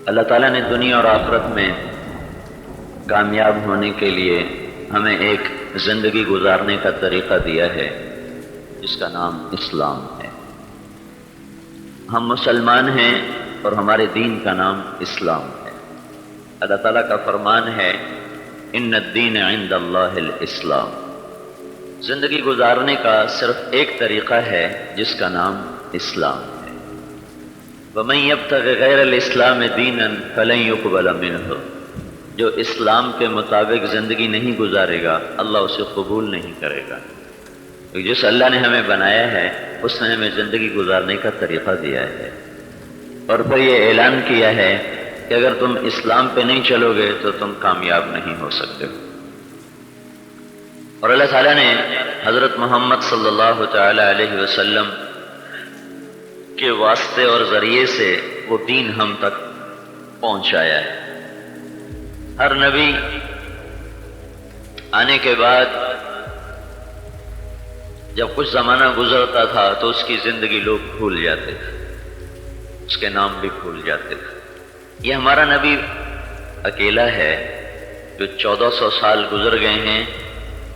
اللہ تعالیٰ نے دنیا اور آخرت میں کامیاب ہونے کے لیے ہمیں ایک زندگی گزارنے کا طریقہ دیا ہے جس کا نام اسلام ہے۔ ہم مسلمان ہیں اور ہمارے دین کا نام اسلام ہے۔ اللہ تعالیٰ کا فرمان ہے ان الدین عند اللہ الاسلام۔ زندگی گزارنے کا صرف ایک طریقہ ہے جس کا نام اسلام ہے۔ وَمَن يَبْتَغِ غَيْرَ الْإِسْلَامِ دِينًا فَلَن يُقْبَلَ مِنْهُ، جو اسلام کے مطابق زندگی نہیں گزارے گا اللہ اسے قبول نہیں کرے گا۔ جس اللہ نے ہمیں بنایا ہے اس نے ہمیں زندگی گزارنے کا طریقہ دیا ہے، اور پھر یہ اعلان کیا ہے کہ اگر تم اسلام پہ نہیں چلو گے تو تم کامیاب نہیں ہو سکتے۔ اور اللہ تعالیٰ نے حضرت محمد صلی اللہ تعالی علیہ وسلم کے واسطے اور ذریعے سے وہ دین ہم تک پہنچایا ہے۔ ہر نبی آنے کے بعد جب کچھ زمانہ گزرتا تھا تو اس کی زندگی لوگ بھول جاتے تھے، اس کے نام بھی بھول جاتے تھے۔ یہ ہمارا نبی اکیلا ہے جو 1400 سال گزر گئے ہیں،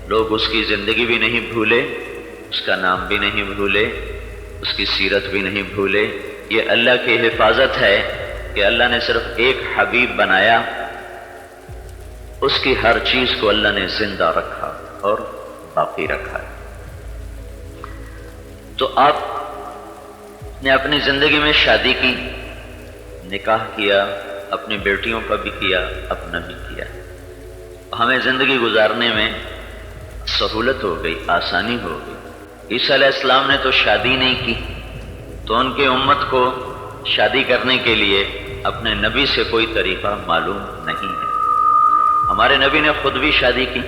لوگ اس کی زندگی بھی نہیں بھولے، اس کا نام بھی نہیں بھولے، اس کی سیرت بھی نہیں بھولے۔ یہ اللہ کی حفاظت ہے کہ اللہ نے صرف ایک حبیب بنایا، اس کی ہر چیز کو اللہ نے زندہ رکھا اور باقی رکھا ہے۔ تو آپ نے اپنی زندگی میں شادی کی، نکاح کیا، اپنی بیٹیوں کا بھی کیا، اپنا بھی کیا۔ ہمیں زندگی گزارنے میں سہولت ہو گئی، آسانی ہو گئی۔ عیسیٰ علیہ السلام نے تو شادی نہیں کی، تو ان کی امت کو شادی کرنے کے لیے اپنے نبی سے کوئی طریقہ معلوم نہیں ہے۔ ہمارے نبی نے خود بھی شادی کی،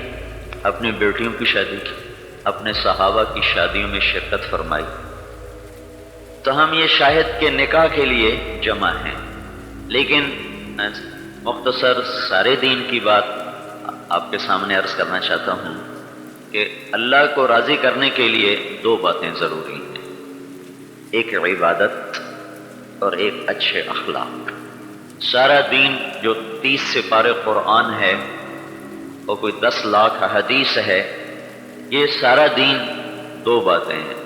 اپنی بیٹیوں کی شادی کی، اپنے صحابہ کی شادیوں میں شرکت فرمائی۔ تو ہم یہ شاہد کے نکاح کے لیے جمع ہیں، لیکن مختصر سارے دین کی بات آپ کے سامنے عرض کرنا چاہتا ہوں کہ اللہ کو راضی کرنے کے لیے دو باتیں ضروری ہیں، ایک عبادت اور ایک اچھے اخلاق۔ سارا دین جو 30 سپارے قرآن ہے اور کوئی 10 لاکھ حدیث ہے، یہ سارا دین دو باتیں ہیں۔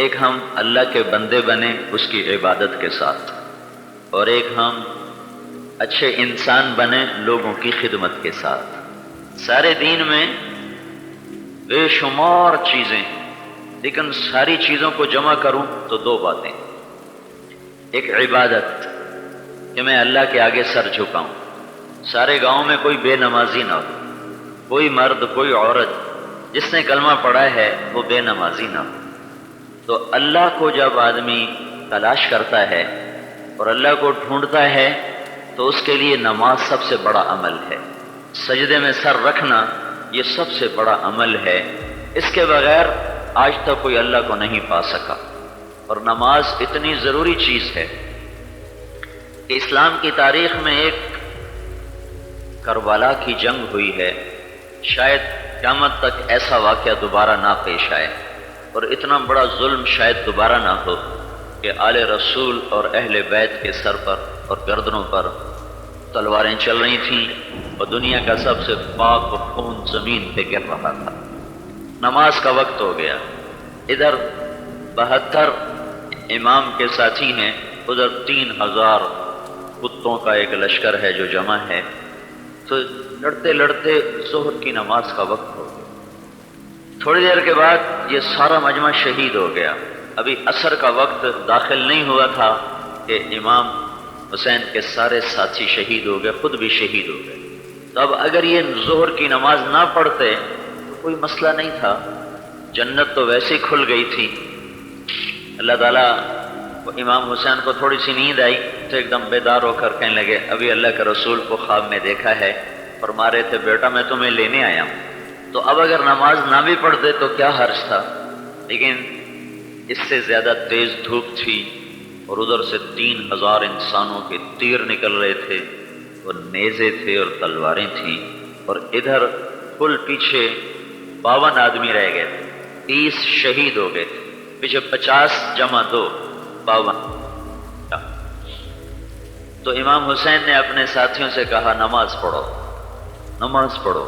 ایک ہم اللہ کے بندے بنے اس کی عبادت کے ساتھ، اور ایک ہم اچھے انسان بنے لوگوں کی خدمت کے ساتھ۔ سارے دین میں بے شمار چیزیں ہیں، لیکن ساری چیزوں کو جمع کروں تو دو باتیں۔ ایک عبادت کہ میں اللہ کے آگے سر جھکاؤں، سارے گاؤں میں کوئی بے نمازی نہ ہو، کوئی مرد کوئی عورت جس نے کلمہ پڑھا ہے وہ بے نمازی نہ ہو۔ تو اللہ کو جب آدمی تلاش کرتا ہے اور اللہ کو ڈھونڈتا ہے تو اس کے لیے نماز سب سے بڑا عمل ہے، سجدے میں سر رکھنا یہ سب سے بڑا عمل ہے۔ اس کے بغیر آج تک کوئی اللہ کو نہیں پا سکا، اور نماز اتنی ضروری چیز ہے کہ اسلام کی تاریخ میں ایک کربلا کی جنگ ہوئی ہے، شاید قیامت تک ایسا واقعہ دوبارہ نہ پیش آئے، اور اتنا بڑا ظلم شاید دوبارہ نہ ہو کہ آل رسول اور اہل بیت کے سر پر اور گردنوں پر تلواریں چل رہی تھیں، اور دنیا کا سب سے پاک و خون زمین پہ گر رہا تھا۔ نماز کا وقت ہو گیا، ادھر 72 امام کے ساتھی ہیں، ادھر 3000 کتوں کا ایک لشکر ہے جو جمع ہے۔ تو لڑتے لڑتے ظہر کی نماز کا وقت ہو گیا۔ تھوڑی دیر کے بعد یہ سارا مجمع شہید ہو گیا۔ ابھی عصر کا وقت داخل نہیں ہوا تھا کہ امام حسین کے سارے ساتھی شہید ہو گئے، خود بھی شہید ہو گئے۔ تو اب اگر یہ ظہر کی نماز نہ پڑھتے تو کوئی مسئلہ نہیں تھا، جنت تو ویسے ہی کھل گئی تھی۔ اللہ تعالیٰ کو امام حسین کو تھوڑی سی نیند آئی تو ایک دم بیدار ہو کر کہنے لگے ابھی اللہ کے رسول کو خواب میں دیکھا ہے، فرما رہے تھے بیٹا میں تمہیں لینے آیا ہوں۔ تو اب اگر نماز نہ بھی پڑھتے تو کیا حرج تھا، لیکن اس سے زیادہ تیز دھوپ تھی، اور ادھر سے 3000 انسانوں کے تیر نکل رہے تھے، اور نیزے تھے اور تلواریں تھیں، اور ادھر کل پیچھے 52 آدمی رہ گئے تھے، 30 شہید ہو گئے تھے، پیچھے 50 جمع 2 52۔ تو امام حسین نے اپنے ساتھیوں سے کہا نماز پڑھو، نماز پڑھو،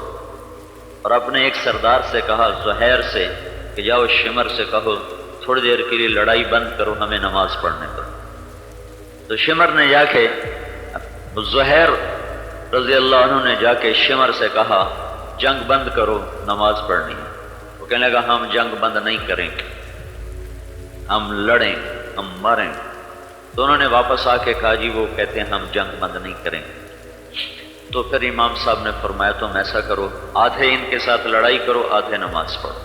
اور اپنے ایک سردار سے کہا زہیر سے کہ جاؤ شمر سے کہو تھوڑی دیر کے لیے لڑائی بند کرو، ہمیں نماز پڑھنے دو۔ تو شمر نے جا کے، زہیر رضی اللہ عنہ نے جا کے شمر سے کہا جنگ بند کرو، نماز پڑھنی ہے۔ وہ کہنے لگا ہم جنگ بند نہیں کریں گے، ہم لڑیں، ہم مریں۔ تو انہوں نے واپس آ کے کہا جی وہ کہتے ہیں ہم جنگ بند نہیں کریں گے۔ تو پھر امام صاحب نے فرمایا تم ایسا کرو، آدھے ان کے ساتھ لڑائی کرو، آدھے نماز پڑھو۔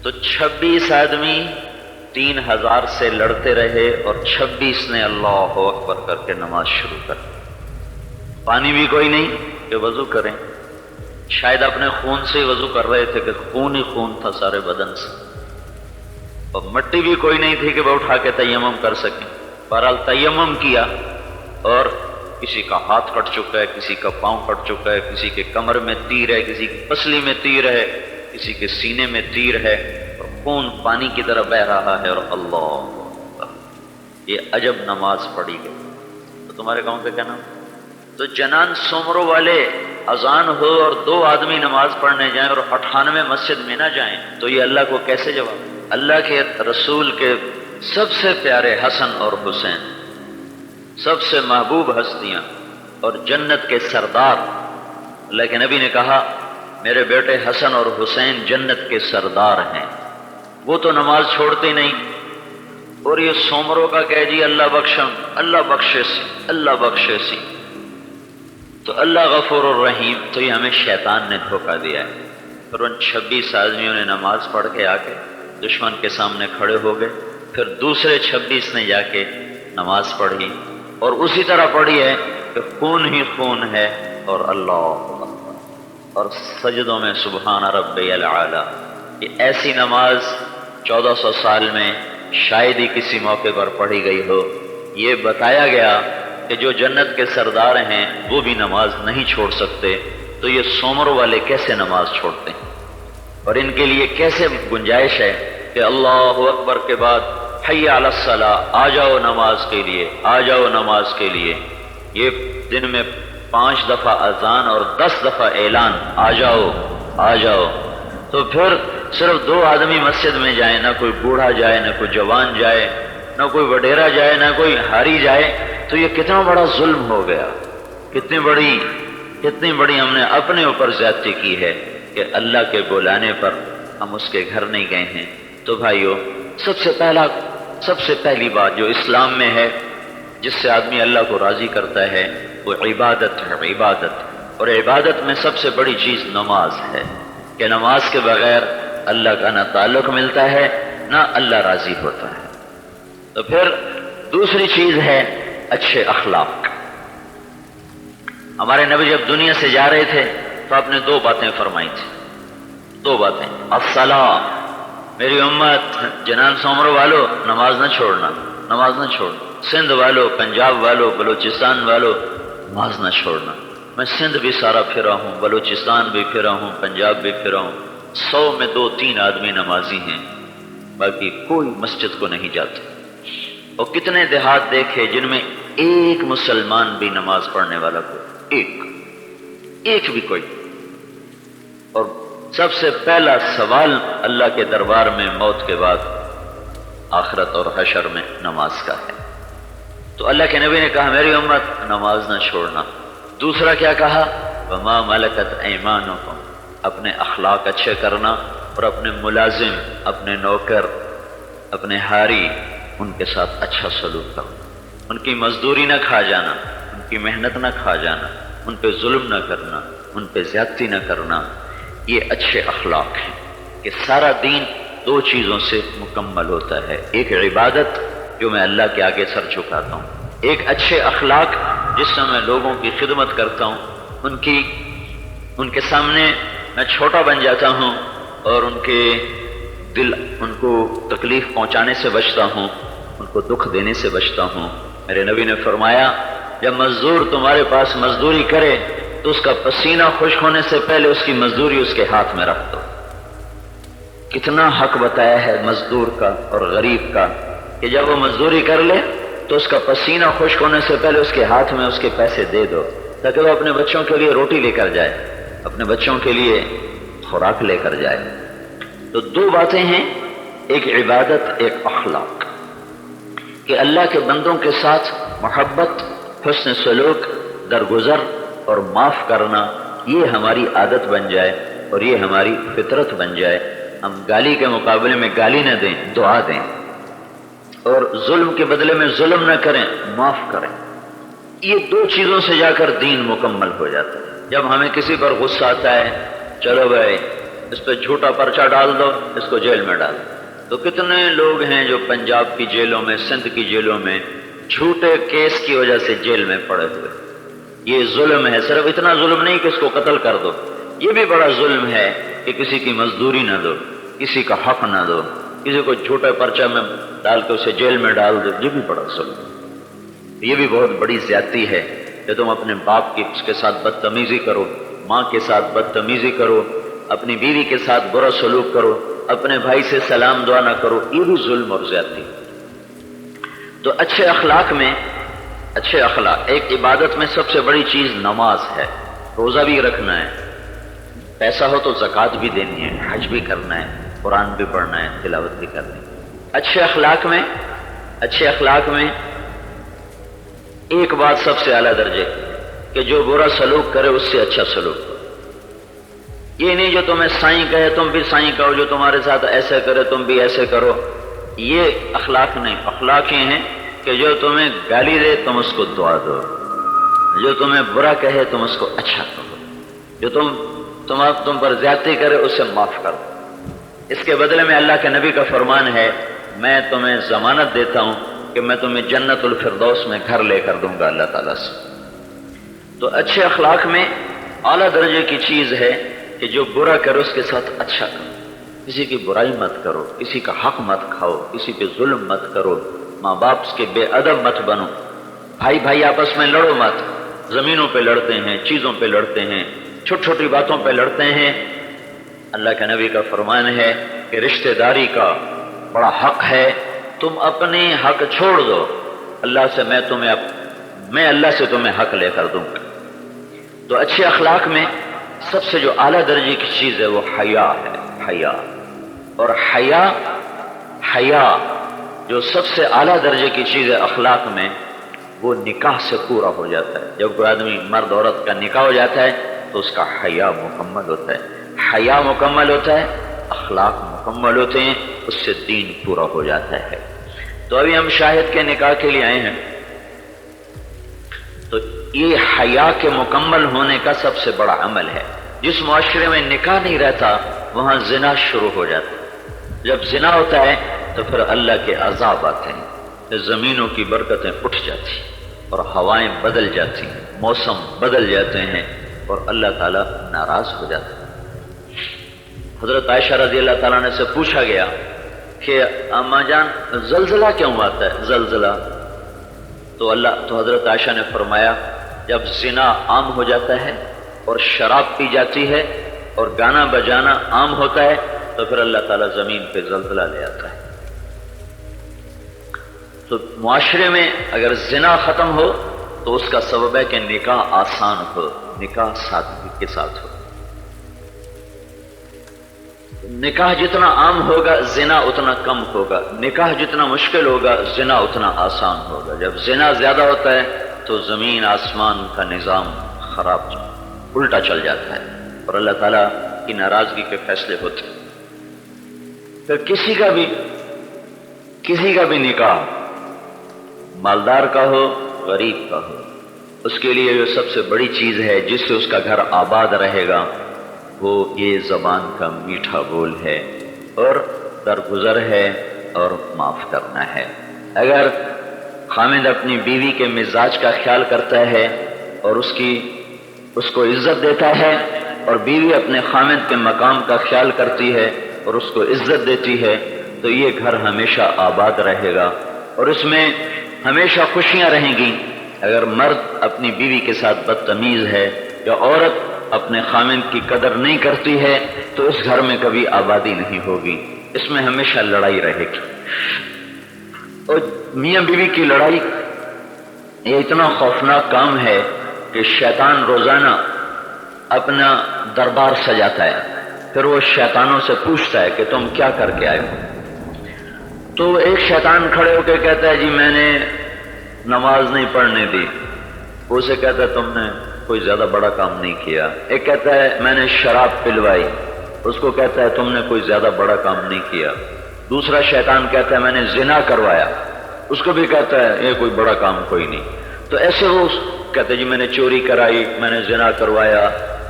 تو 26 آدمی 3000 سے لڑتے رہے اور 26 نے اللہ اکبر کر کے نماز شروع کر دی۔ پانی بھی کوئی نہیں کہ وضو کریں، شاید اپنے خون سے وضو کر رہے تھے کہ خون ہی خون تھا سارے بدن سے، اور مٹی بھی کوئی نہیں تھی کہ وہ اٹھا کے تیمم کر سکیں۔ بہرحال تیمم کیا، اور کسی کا ہاتھ کٹ چکا ہے، کسی کا پاؤں کٹ چکا ہے، کسی کے کمر میں تیر ہے، کسی کی پسلی میں تیر ہے، کسی کے سینے میں تیر ہے، اور خون پانی کی طرح بہ رہا ہے، اور اللہ اکبر، یہ عجب نماز پڑھی گئی۔ تو تمہارے گاؤں کا کیا نام؟ تو جنان سومرو والے اذان ہو اور 2 آدمی نماز پڑھنے جائیں اور 98 مسجد میں نہ جائیں تو یہ اللہ کو کیسے جواب؟ اللہ کے رسول کے سب سے پیارے حسن اور حسین، سب سے محبوب ہستیاں اور جنت کے سردار، اللہ کے نبی نے کہا میرے بیٹے حسن اور حسین جنت کے سردار ہیں، وہ تو نماز چھوڑتے نہیں۔ اور یہ سومروں کا کہ جی اللہ بخشم، اللہ بخشے سی، اللہ بخشے سی، تو اللہ غفور الرحیم، تو یہ ہمیں شیطان نے دھوکہ دیا ہے۔ پھر ان 26 آدمیوں نے نماز پڑھ کے آ کے دشمن کے سامنے کھڑے ہو گئے، پھر دوسرے 26 نے جا کے نماز پڑھی، اور اسی طرح پڑھی ہے کہ خون ہی خون ہے، اور اللہ اکبر، اور سجدوں میں سبحان ربی العالی۔ یہ ایسی نماز 1400 سال میں شاید ہی کسی موقع پر پڑھی گئی ہو۔ یہ بتایا گیا کہ جو جنت کے سردار ہیں وہ بھی نماز نہیں چھوڑ سکتے، تو یہ سومر والے کیسے نماز چھوڑتے ہیں؟ اور ان کے لیے کیسے گنجائش ہے کہ اللہ اکبر کے بعد حی علی الصلاۃ، آ جاؤ نماز کے لیے، آ جاؤ نماز کے لیے۔ یہ دن میں 5 دفعہ اذان اور 10 دفعہ اعلان، آ جاؤ آ جاؤ۔ تو پھر صرف 2 آدمی مسجد میں جائیں، نہ کوئی بوڑھا جائے، نہ کوئی جوان جائے، نہ کوئی وڈیرا جائے، نہ کوئی ہاری جائے، تو یہ کتنا بڑا ظلم ہو گیا، کتنی بڑی ہم نے اپنے اوپر زیادتی کی ہے کہ اللہ کے بلانے پر ہم اس کے گھر نہیں گئے ہیں۔ تو بھائیو، سب سے پہلی بات جو اسلام میں ہے جس سے آدمی اللہ کو راضی کرتا ہے وہ عبادت ہے، عبادت۔ اور عبادت میں سب سے بڑی چیز نماز ہے، کہ نماز کے بغیر اللہ کا نہ تعلق ملتا ہے نہ اللہ راضی ہوتا ہے۔ تو پھر دوسری چیز ہے اچھے اخلاق۔ ہمارے نبی جب دنیا سے جا رہے تھے تو آپ نے 2 باتیں فرمائی تھی، 2 باتیں۔ الصلاۃ، میری امت جنان سومر والو نماز نہ چھوڑنا، نماز نہ چھوڑنا۔ سندھ والو، پنجاب والو، بلوچستان والو، نماز نہ چھوڑنا۔ میں سندھ بھی سارا پھرا ہوں، بلوچستان بھی پھرا ہوں، پنجاب بھی پھرا ہوں، 100 میں 2-3 آدمی نمازی ہیں، باقی کوئی مسجد کو نہیں جاتے۔ اور کتنے دیہات دیکھے جن میں ایک مسلمان بھی نماز پڑھنے والا کوئی، ایک بھی کوئی۔ اور سب سے پہلا سوال اللہ کے دربار میں موت کے بعد آخرت اور حشر میں نماز کا ہے۔ تو اللہ کے نبی نے کہا میری امت نماز نہ چھوڑنا۔ دوسرا کیا کہا؟ وما ملکت ایمانکم، اپنے اخلاق اچھے کرنا، اور اپنے ملازم، اپنے نوکر، اپنے ہاری، ان کے ساتھ اچھا سلوک کرنا، ان کی مزدوری نہ کھا جانا، ان کی محنت نہ کھا جانا، ان پہ ظلم نہ کرنا، ان پہ زیادتی نہ کرنا۔ یہ اچھے اخلاق ہیں کہ سارا دین 2 چیزوں سے مکمل ہوتا ہے، ایک عبادت جو میں اللہ کے آگے سر جھکاتا ہوں، ایک اچھے اخلاق جس سے میں لوگوں کی خدمت کرتا ہوں، ان کے سامنے میں چھوٹا بن جاتا ہوں، اور ان کو تکلیف پہنچانے سے بچتا ہوں، ان کو دکھ دینے سے بچتا ہوں۔ میرے نبی نے فرمایا جب مزدور تمہارے پاس مزدوری کرے تو اس کا پسینہ خشک ہونے سے پہلے اس کی مزدوری اس کے ہاتھ میں رکھ دو۔ کتنا حق بتایا ہے مزدور کا اور غریب کا کہ جب وہ مزدوری کر لے تو اس کا پسینہ خشک ہونے سے پہلے اس کے ہاتھ میں اس کے پیسے دے دو، تاکہ وہ اپنے بچوں کے لیے روٹی لے کر جائے، اپنے بچوں کے لیے خوراک لے کر جائے۔ تو دو باتیں ہیں، ایک عبادت، ایک اخلاق، کہ اللہ کے بندوں کے ساتھ محبت، حسن سلوک، درگزر اور معاف کرنا، یہ ہماری عادت بن جائے اور یہ ہماری فطرت بن جائے۔ ہم گالی کے مقابلے میں گالی نہ دیں، دعا دیں، اور ظلم کے بدلے میں ظلم نہ کریں، معاف کریں۔ یہ دو چیزوں سے جا کر دین مکمل ہو جاتا ہے۔ جب ہمیں کسی پر غصہ آتا ہے، چلو بھائی اس پہ جھوٹا پرچہ ڈال دو، اس کو جیل میں ڈال دو۔ تو کتنے لوگ ہیں جو پنجاب کی جیلوں میں، سندھ کی جیلوں میں جھوٹے کیس کی وجہ سے جیل میں پڑے ہوئے۔ یہ ظلم ہے۔ صرف اتنا ظلم نہیں کہ اس کو قتل کر دو، یہ بھی بڑا ظلم ہے کہ کسی کی مزدوری نہ دو، کسی کا حق نہ دو، کسی کو جھوٹے پرچہ میں ڈال کے اسے جیل میں ڈال دو، یہ بھی بڑا ظلم ہے۔ یہ بھی بہت بڑی زیادتی ہے کہ تم اپنے باپ کی اس کے ساتھ بدتمیزی کرو، ماں کے ساتھ بدتمیزی کرو، اپنی بیوی کے ساتھ برا سلوک کرو، اپنے بھائی سے سلام دعا نہ کرو، یہ بھی ظلم اور زیادتی۔ تو اچھے اخلاق میں، اچھے اخلاق، ایک عبادت میں سب سے بڑی چیز نماز ہے، روزہ بھی رکھنا ہے، پیسہ ہو تو زکوٰۃ بھی دینی ہے، حج بھی کرنا ہے، قرآن بھی پڑھنا ہے، تلاوت بھی کرنی ہے۔ اچھے اخلاق میں ایک بات سب سے اعلیٰ درجے کہ جو برا سلوک کرے اس سے اچھا سلوک کرو۔ یہ نہیں جو تمہیں سائیں کہے تم بھی سائیں کہو، جو تمہارے ساتھ ایسے کرے تم بھی ایسے کرو، یہ اخلاق نہیں۔ اخلاق یہ ہیں کہ جو تمہیں گالی دے تم اس کو دعا دو، جو تمہیں برا کہے تم اس کو اچھا کہو، جو تم پر زیادتی کرے اسے معاف کرو۔ اس کے بدلے میں اللہ کے نبی کا فرمان ہے، میں تمہیں ضمانت دیتا ہوں کہ میں تمہیں جنت الفردوس میں گھر لے کر دوں گا اللہ تعالیٰ سے۔ تو اچھے اخلاق میں اعلیٰ درجے کی چیز ہے کہ جو برا کرو اس کے ساتھ اچھا کرو، کسی کی برائی مت کرو، کسی کا حق مت کھاؤ، کسی پہ ظلم مت کرو، ماں باپ کے بے ادب مت بنو، بھائی آپس میں لڑو مت، زمینوں پہ لڑتے ہیں، چیزوں پہ لڑتے ہیں، چھوٹی چھوٹی باتوں پہ لڑتے ہیں۔ اللہ کے نبی کا فرمان ہے کہ رشتہ داری کا بڑا حق ہے، تم اپنے حق چھوڑ دو، میں اللہ سے تمہیں حق لے کر دوں گا۔ تو اچھے اخلاق میں سب سے جو اعلیٰ درجے کی چیز ہے وہ حیا ہے، حیا۔ اور حیا جو سب سے اعلیٰ درجے کی چیز ہے اخلاق میں، وہ نکاح سے پورا ہو جاتا ہے۔ جب کوئی آدمی مرد عورت کا نکاح ہو جاتا ہے تو اس کا حیا مکمل ہوتا ہے، حیا مکمل ہوتا ہے، اخلاق مکمل ہوتے ہیں، اس سے دین پورا ہو جاتا ہے۔ تو ابھی ہم شاہد کے نکاح کے لیے آئے ہیں، تو یہ حیا کے مکمل ہونے کا سب سے بڑا عمل ہے۔ جس معاشرے میں نکاح نہیں رہتا وہاں زنا شروع ہو جاتا ہے۔ جب زنا ہوتا ہے تو پھر اللہ کے عذاب آتے ہیں، پھر زمینوں کی برکتیں اٹھ جاتی اور ہوائیں بدل جاتی، موسم بدل جاتے ہیں اور اللہ تعالیٰ ناراض ہو جاتا ہے۔ حضرت عائشہ رضی اللہ تعالیٰ عنہ سے پوچھا گیا کہ اماں جان زلزلہ کیوں آتا ہے؟ زلزلہ تو حضرت عائشہ نے فرمایا جب زنا عام ہو جاتا ہے اور شراب پی جاتی ہے اور گانا بجانا عام ہوتا ہے تو پھر اللہ تعالیٰ زمین پہ زلزلہ لے آتا ہے۔ تو معاشرے میں اگر زنا ختم ہو تو اس کا سبب ہے کہ نکاح آسان ہو، نکاح سادگی کے ساتھ ہو۔ نکاح جتنا عام ہوگا زنا اتنا کم ہوگا، نکاح جتنا مشکل ہوگا زنا اتنا آسان ہوگا۔ جب زنا زیادہ ہوتا ہے تو زمین آسمان کا نظام خراب الٹا چل جاتا ہے اور اللہ تعالیٰ کی ناراضگی کے فیصلے ہوتے ہیں۔ پھر کسی کا بھی نکاح مالدار کا ہو غریب کا ہو، اس کے لیے جو سب سے بڑی چیز ہے جس سے اس کا گھر آباد رہے گا وہ یہ زبان کا میٹھا بول ہے اور درگزر ہے اور معاف کرنا ہے۔ اگر خامد اپنی بیوی کے مزاج کا خیال کرتا ہے اور اس کو عزت دیتا ہے اور بیوی اپنے خامد کے مقام کا خیال کرتی ہے اور اس کو عزت دیتی ہے تو یہ گھر ہمیشہ آباد رہے گا اور اس میں ہمیشہ خوشیاں رہیں گی۔ اگر مرد اپنی بیوی کے ساتھ بدتمیز ہے یا عورت اپنے خامد کی قدر نہیں کرتی ہے تو اس گھر میں کبھی آبادی نہیں ہوگی، اس میں ہمیشہ لڑائی رہے گی۔ اور میاں بیوی کی لڑائی یہ اتنا خوفناک کام ہے کہ شیطان روزانہ اپنا دربار سجاتا ہے، پھر وہ شیطانوں سے پوچھتا ہے کہ تم کیا کر کے آئے ہو؟ تو ایک شیطان کھڑے ہو کے کہتا ہے جی میں نے نماز نہیں پڑھنے دی، اسے کہتا ہے تم نے کوئی زیادہ بڑا کام نہیں کیا۔ ایک کہتا ہے میں نے شراب پلوائی، اس کو کہتا ہے تم نے کوئی زیادہ بڑا کام نہیں کیا۔ دوسرا شیطان کہتا ہے میں نے زنا کروایا، اس کو بھی کہتا ہے یہ کوئی بڑا کام کوئی نہیں۔ تو ایسے وہ کہتے ہیں جی میں نے چوری کرائی، میں نے زنا کروایا،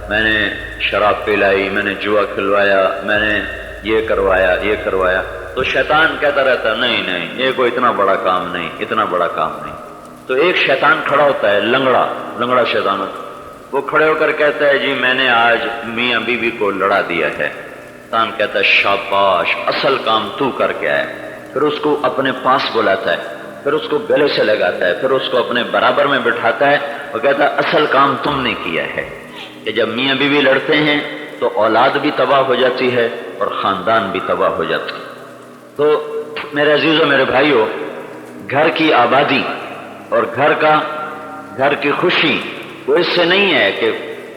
میں نے شراب پلائی، میں نے جوا کھلوایا، میں نے یہ کروایا یہ کروایا۔ تو شیطان کہتا رہتا ہے نہیں نہیں یہ کوئی اتنا بڑا کام نہیں، اتنا بڑا کام نہیں۔ تو ایک شیطان کھڑا ہوتا ہے، لنگڑا شیطان ہوتا ہے، وہ کھڑے ہو کر کہتا ہے جی میں نے آج میاں بیوی کو لڑا دیا ہے۔ شیطان کہتا ہے شاباش، اصل کام تو کر کے آیا۔ پھر اس کو اپنے پاس بلاتا ہے، پھر اس کو گلے سے لگاتا ہے، پھر اس کو اپنے برابر میں بٹھاتا ہے اور کہتا ہے اصل کام تم نے کیا ہے۔ کہ جب میاں بیوی لڑتے ہیں تو اولاد بھی تباہ ہو جاتی ہے اور خاندان بھی تباہ ہو جاتا ہے۔ تو میرے عزیزوں میرے بھائیوں، گھر کی آبادی اور گھر کی خوشی وہ اس سے نہیں ہے کہ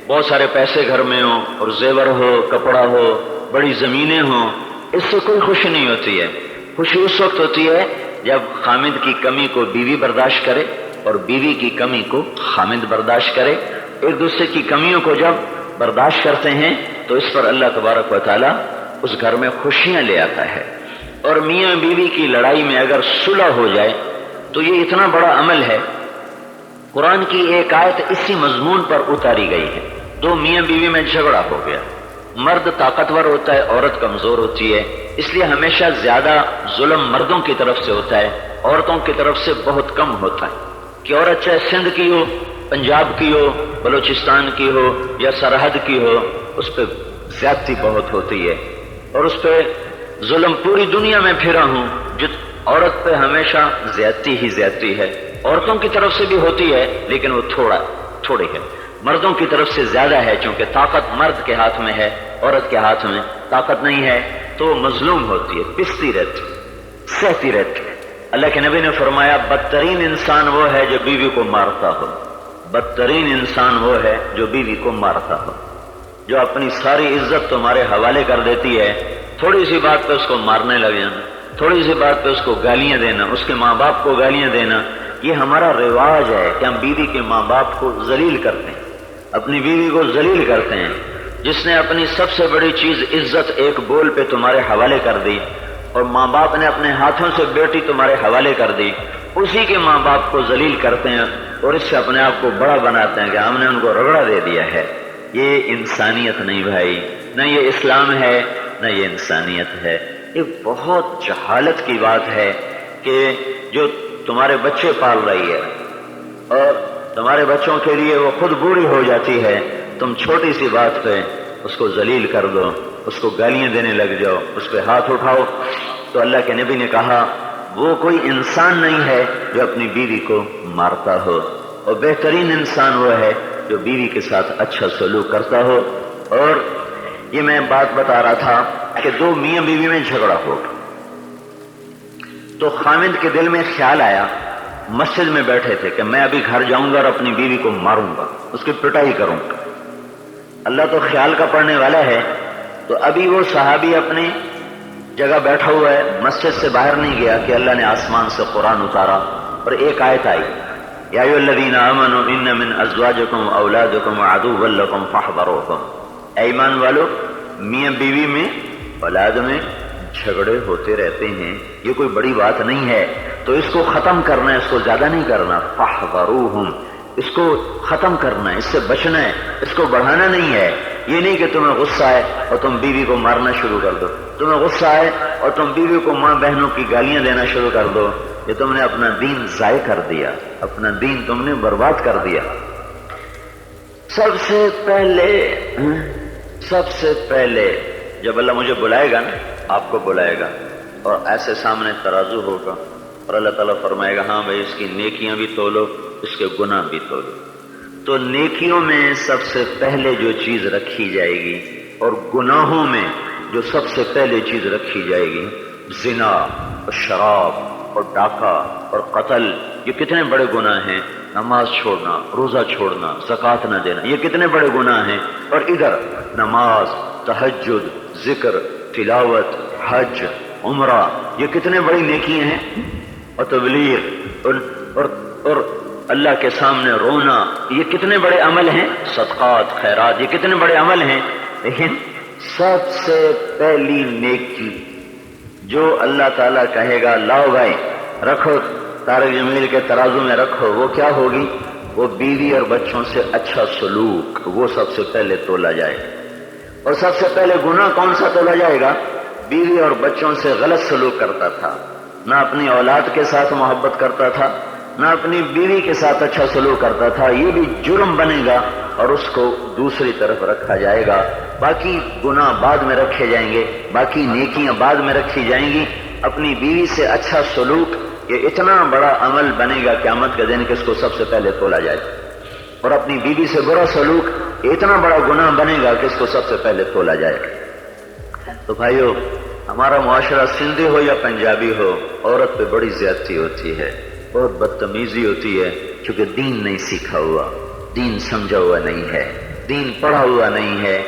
بہت سارے پیسے گھر میں ہوں اور زیور ہو، کپڑا ہو، بڑی زمینیں ہوں، اس سے کوئی خوشی نہیں ہوتی ہے۔ خوشی اس وقت ہوتی ہے جب خامد کی کمی کو بیوی برداشت کرے اور بیوی کی کمی کو خامد برداشت کرے۔ ایک دوسرے کی کمیوں کو جب برداشت کرتے ہیں تو اس پر اللہ تبارک و تعالی اس گھر میں خوشیاں لے آتا ہے۔ اور میاں بیوی کی لڑائی میں اگر صلح ہو جائے تو یہ اتنا بڑا عمل ہے۔ قرآن کی ایک آیت اسی مضمون پر اتاری گئی ہے۔ دو میاں بیوی میں جھگڑا ہو گیا، مرد طاقتور ہوتا ہے، عورت کمزور ہوتی ہے، اس لیے ہمیشہ زیادہ ظلم مردوں کی طرف سے ہوتا ہے، عورتوں کی طرف سے بہت کم ہوتا ہے۔ کہ عورت چاہے سندھ کی ہو، پنجاب کی ہو، بلوچستان کی ہو یا سرحد کی ہو، اس پہ زیادتی بہت ہوتی ہے اور اس پہ ظلم پوری دنیا میں پھرا ہوں، عورت پہ ہمیشہ زیادتی ہی زیادتی ہے۔ عورتوں کی طرف سے بھی ہوتی ہے لیکن وہ تھوڑی ہے، مردوں کی طرف سے زیادہ ہے، چونکہ طاقت مرد کے ہاتھ میں ہے، عورت کے ہاتھ میں طاقت نہیں ہے، تو وہ مظلوم ہوتی ہے، پستی رہتی، سہتی رہتی ہے۔ اللہ کے نبی نے فرمایا بدترین انسان وہ ہے جو بیوی کو مارتا ہو، بدترین انسان وہ ہے جو بیوی کو مارتا ہو، جو اپنی ساری عزت تمہارے حوالے کر دیتی ہے، تھوڑی سی بات پہ اس کو مارنے لگ جانا، تھوڑی سی بات پہ اس کو گالیاں دینا، اس کے ماں باپ کو گالیاں دینا۔ یہ ہمارا رواج ہے کہ ہم بیوی کے ماں باپ کو ذلیل کرتے ہیں، اپنی بیوی کو ذلیل کرتے ہیں۔ جس نے اپنی سب سے بڑی چیز عزت ایک بول پہ تمہارے حوالے کر دی اور ماں باپ نے اپنے ہاتھوں سے بیٹی تمہارے حوالے کر دی، اسی کے ماں باپ کو ذلیل کرتے ہیں اور اس سے اپنے آپ کو بڑا بناتے ہیں کہ ہم نے ان کو رگڑا دے دیا ہے۔ یہ انسانیت نہیں بھائی، نہ یہ اسلام ہے نہ یہ انسانیت ہے۔ یہ بہت جہالت کی بات ہے کہ جو تمہارے بچے پال رہی ہے اور تمہارے بچوں کے لیے وہ خود بوڑھی ہو جاتی ہے، تم چھوٹی سی بات پہ اس کو ذلیل کر دو، اس کو گالیاں دینے لگ جاؤ، اس پہ ہاتھ اٹھاؤ۔ تو اللہ کے نبی نے کہا وہ کوئی انسان نہیں ہے جو اپنی بیوی کو مارتا ہو، اور بہترین انسان وہ ہے جو بیوی کے ساتھ اچھا سلوک کرتا ہو۔ اور یہ میں بات بتا رہا تھا کہ دو میاں بیوی میں جھگڑا ہو تو خامد کے دل میں خیال آیا، مسجد میں بیٹھے تھے کہ میں ابھی گھر جاؤں گا اور اپنی بیوی کو ماروں گا، اس کی پٹائی کروں گا۔ اللہ تو خیال کا پڑھنے والا ہے، تو ابھی وہ صحابی اپنی جگہ بیٹھا ہوا ہے، مسجد سے باہر نہیں گیا کہ اللہ نے آسمان سے قرآن اتارا اور ایک آیت آئی، یا ایھا الذین آمنوا ان من ازواجکم واولادکم عدوا لکم فاحذروہم۔ اے ایمان والو، میاں بیوی میں اولاد میں جھگڑے ہوتے رہتے ہیں، یہ کوئی بڑی بات نہیں ہے، تو اس کو ختم کرنا ہے، اس کو زیادہ نہیں کرنا، فاحذروہم، اس کو ختم کرنا ہے، اس سے بچنا ہے، اس کو بڑھانا نہیں ہے۔ یہ نہیں کہ تمہیں غصہ آئے اور تم بیوی کو مارنا شروع کر دو، تمہیں غصہ آئے اور تم بیوی کو ماں بہنوں کی گالیاں دینا شروع کر دو، یہ تم نے اپنا دین ضائع کر دیا، اپنا دین تم نے برباد کر دیا۔ سب سے پہلے جب اللہ مجھے بلائے گا نا، آپ کو بلائے گا اور ایسے سامنے ترازو ہوگا اور اللہ تعالیٰ فرمائے گا ہاں بھائی اس کی نیکیاں بھی تولو، اس کے گناہ بھی تولو، تو نیکیوں میں سب سے پہلے جو چیز رکھی جائے گی اور گناہوں میں جو سب سے پہلے چیز رکھی جائے گی زنا اور شراب اور ڈاکہ اور قتل، یہ کتنے بڑے گناہ ہیں۔ نماز چھوڑنا، روزہ چھوڑنا، زکوٰۃ نہ دینا، یہ کتنے بڑے گناہ ہیں۔ اور ادھر نماز، تہجد، ذکر، تلاوت، حج، عمرہ، یہ کتنے بڑی نیکیاں ہیں۔ اور تبلیغ اور اللہ کے سامنے رونا، یہ کتنے بڑے عمل ہیں۔ صدقات، خیرات، یہ کتنے بڑے عمل ہیں۔ لیکن سب سے پہلی نیکی جو اللہ تعالیٰ کہے گا لاؤ بھائی رکھو طارق جمیل کے ترازو میں رکھو، وہ کیا ہوگی؟ وہ بیوی اور بچوں سے اچھا سلوک، وہ سب سے پہلے تولا جائے گا۔ اور سب سے پہلے گناہ کون سا تولا جائے گا؟ بیوی اور بچوں سے غلط سلوک کرتا تھا، نہ اپنی اولاد کے ساتھ محبت کرتا تھا، نہ اپنی بیوی کے ساتھ اچھا سلوک کرتا تھا، یہ بھی جرم بنے گا اور اس کو دوسری طرف رکھا جائے گا۔ باقی گناہ بعد میں رکھے جائیں گے، باقی نیکیاں بعد میں رکھی جائیں گی۔ اپنی بیوی سے اچھا سلوک یہ اتنا بڑا عمل بنے گا قیامت کے دن کہ اس کو سب سے پہلے تولا جائے، اور اپنی بیوی سے برا سلوک یہ اتنا بڑا گناہ بنے گا کہ اس کو سب سے پہلے تولا جائے۔ تو بھائیو، ہمارا معاشرہ سندھی ہو یا پنجابی ہو، عورت پہ بڑی زیادتی ہوتی ہے، بہت بدتمیزی ہوتی ہے، چونکہ دین نہیں سیکھا ہوا، دین سمجھا ہوا نہیں ہے، دین پڑھا ہوا نہیں ہے۔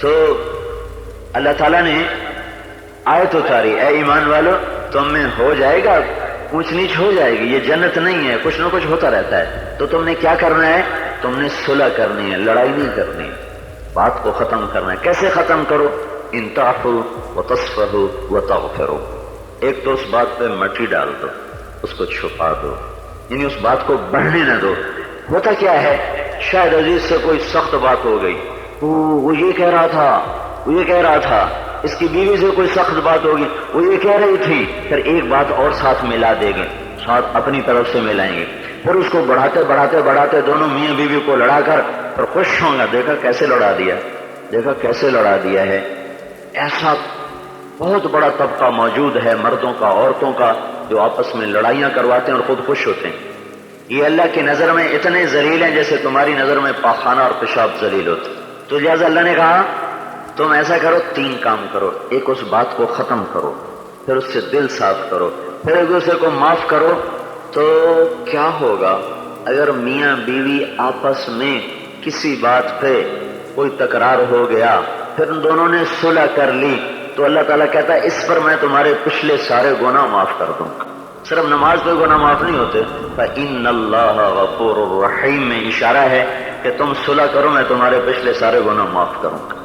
تو اللہ تعالیٰ نے آیت اتاری، اے ایمان والو تم میں ہو جائے گا، اونچ نیچ ہو جائے گی، یہ جنت نہیں ہے، کچھ نہ کچھ ہوتا رہتا ہے، تو تم نے کیا کرنا ہے؟ تم نے صلح کرنی ہے، لڑائی نہیں کرنی، بات کو ختم کرنا ہے۔ کیسے ختم کرو؟ ان تعفوا وتصفحوا وتغفروا، ایک تو اس بات پہ مٹی ڈال دو، اس کو چھپا دو، یعنی اس بات کو بڑھنے نہ دو۔ ہوتا کیا ہے، شاید عزیز سے کوئی سخت بات ہو گئی، وہ یہ کہہ رہا تھا، وہ یہ کہہ رہا تھا، اس کی بیوی سے کوئی سخت بات ہوگی، وہ یہ کہہ رہی تھی، پھر ایک بات اور ساتھ ملا دیں گے، ساتھ اپنی طرف سے ملائیں گے، پھر اس کو بڑھاتے بڑھاتے بڑھاتے دونوں میاں بیوی کو لڑا کر اور خوش ہوں گا، دیکھا کیسے لڑا دیا، دیکھا کیسے لڑا دیا ہے۔ ایسا بہت بڑا طبقہ موجود ہے مردوں کا، عورتوں کا، جو آپس میں لڑائیاں کرواتے ہیں اور خود خوش ہوتے ہیں۔ یہ اللہ کی نظر میں اتنے ذلیل ہیں جیسے تمہاری نظر میں پاخانہ اور پیشاب ذلیل ہوتے۔ تو لہٰذا اللہ نے کہا تم ایسا کرو، تین کام کرو، ایک اس بات کو ختم کرو، پھر اس سے دل صاف کرو، پھر ایک دوسرے کو معاف کرو۔ تو کیا ہوگا اگر میاں بیوی آپس میں کسی بات پہ کوئی تکرار ہو گیا، پھر ان دونوں نے صلح کر لی، تو اللہ تعالیٰ کہتا ہے اس پر میں تمہارے پچھلے سارے گناہ معاف کر دوں گا۔ صرف نماز پہ گناہ معاف نہیں ہوتے، فَإِنَّ اللَّهَ غَفُورٌ رَحِيمٌ میں اشارہ ہے کہ تم صلح کرو، میں تمہارے پچھلے سارے گناہ معاف کروں گا۔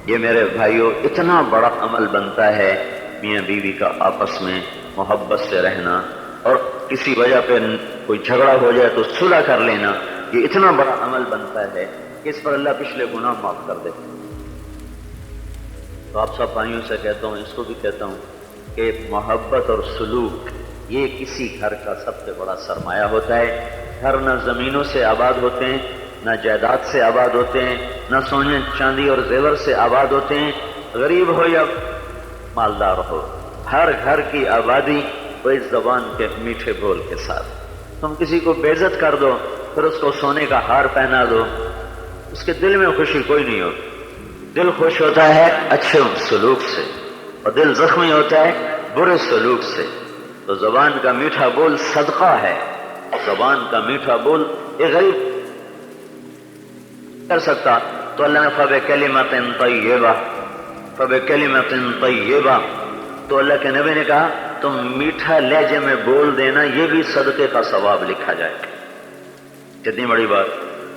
یہ میرے بھائیو اتنا بڑا عمل بنتا ہے میاں بیوی کا آپس میں محبت سے رہنا، اور کسی وجہ پہ کوئی جھگڑا ہو جائے تو صلح کر لینا، یہ اتنا بڑا عمل بنتا ہے کہ اس پر اللہ پچھلے گناہ معاف کر دیتا ہے۔ تو آپ سب بھائیوں سے کہتا ہوں، اس کو بھی کہتا ہوں کہ محبت اور سلوک یہ کسی گھر کا سب سے بڑا سرمایہ ہوتا ہے۔ گھر نہ زمینوں سے آباد ہوتے ہیں، نہ جائیداد سے آباد ہوتے ہیں، نہ سونے چاندی اور زیور سے آباد ہوتے ہیں، غریب ہو یا مالدار ہو، ہر گھر کی آبادی وہ اس زبان کے میٹھے بول کے ساتھ۔ تم کسی کو بے عزت کر دو، پھر اس کو سونے کا ہار پہنا دو، اس کے دل میں خوشی کوئی نہیں ہوتی۔ دل خوش ہوتا ہے اچھے سلوک سے، اور دل زخمی ہوتا ہے برے سلوک سے۔ تو زبان کا میٹھا بول صدقہ ہے، زبان کا میٹھا بول ایک غریب کر سکتا، تو اللہ نے فَبِكَلِمَةٍ طَيِّبَةٍ فَبِكَلِمَةٍ طَيِّبَةٍ، تو اللہ کے نبی نے کہا تم میٹھا لہجے میں بول دینا، یہ بھی صدقے کا ثواب لکھا جائے۔ کتنی بڑی بات!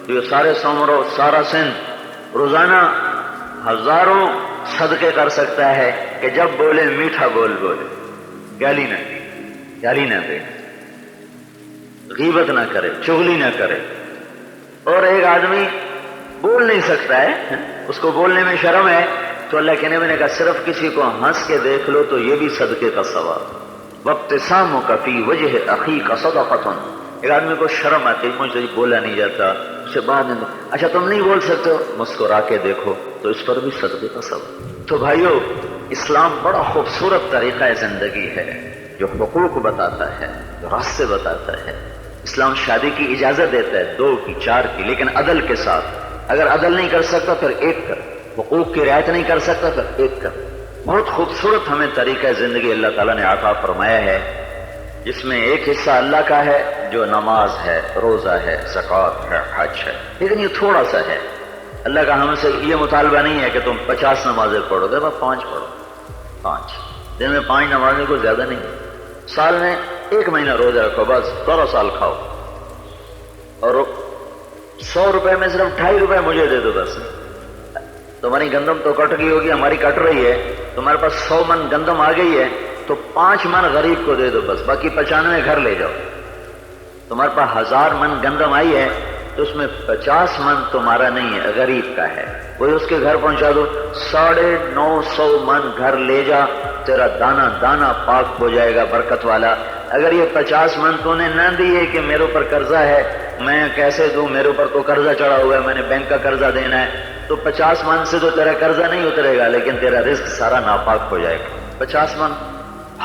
تو یہ سارے سومرو سارا سندھ روزانہ ہزاروں صدقے کر سکتا ہے کہ جب بولے میٹھا بول بولے، گالی نہ دے، گالی نہ دے، غیبت نہ کرے، چغلی نہ کرے۔ اور ایک آدمی بول نہیں سکتا ہے، اس کو بولنے میں شرم ہے، تو اللہ کے نبی نے کہا صرف کسی کو ہنس کے دیکھ لو تو یہ بھی صدقے کا ثواب۔ وَابْتِسَامُكَ فِي وَجْهِ أَخِيكَ صَدَقَةٌ، ایک آدمی کو شرم آتی، مجھے بولا نہیں جاتا، اسے بعد میں اچھا تم نہیں بول سکتے ہو، مسکرا کے دیکھو تو اس پر بھی صدقے کا ثواب۔ تو بھائیو، اسلام بڑا خوبصورت طریقہ زندگی ہے جو حقوق بتاتا ہے، جو راستے بتاتا ہے۔ اسلام شادی کی اجازت دیتا ہے، 2 کی 4 کی، لیکن عدل کے ساتھ۔ اگر عدل نہیں کر سکتا پھر 1 کر، حقوق کی رعایت نہیں کر سکتا پھر 1 کر۔ بہت خوبصورت ہمیں طریقہ زندگی اللہ تعالیٰ نے عطا فرمایا ہے۔ جس میں ایک حصہ اللہ کا ہے جو نماز ہے، روزہ ہے، زکوٰۃ ہے، حج ہے، لیکن یہ تھوڑا سا ہے۔ اللہ کا ہم سے یہ مطالبہ نہیں ہے کہ تم 50 نمازیں پڑھو گے، بس 5 پڑھو، 5 دن میں 5 نمازیں کو زیادہ نہیں، سال میں 1 مہینہ روزہ رکھو، بس سارا سال کھاؤ، اور 100 روپے میں صرف 2.5 روپے مجھے دے دو بس۔ تمہاری گندم تو کٹ گئی ہوگی، ہماری کٹ رہی ہے، تمہارے پاس 100 من گندم آ گئی ہے تو 5 من غریب کو دے دو بس، باقی 95 گھر لے جاؤ۔ تمہارے پاس 1000 من گندم آئی ہے تو اس میں 50 من تمہارا نہیں ہے، غریب کا ہے، وہی اس کے گھر پہنچا دو۔ 950 من گھر لے جا، تیرا دانا دانا پاک ہو جائے گا، برکت والا۔ اگر یہ 50 من تو نے نہ دیے کہ میرے اوپر قرضہ ہے، میں کیسے دوں، میرے اوپر تو قرضہ چڑھا ہوا ہے، میں نے بینک کا قرضہ دینا ہے، تو 50 من سے تو تیرا قرضہ نہیں اترے گا، لیکن تیرا رزق سارا ناپاک ہو جائے گا۔ 50 من،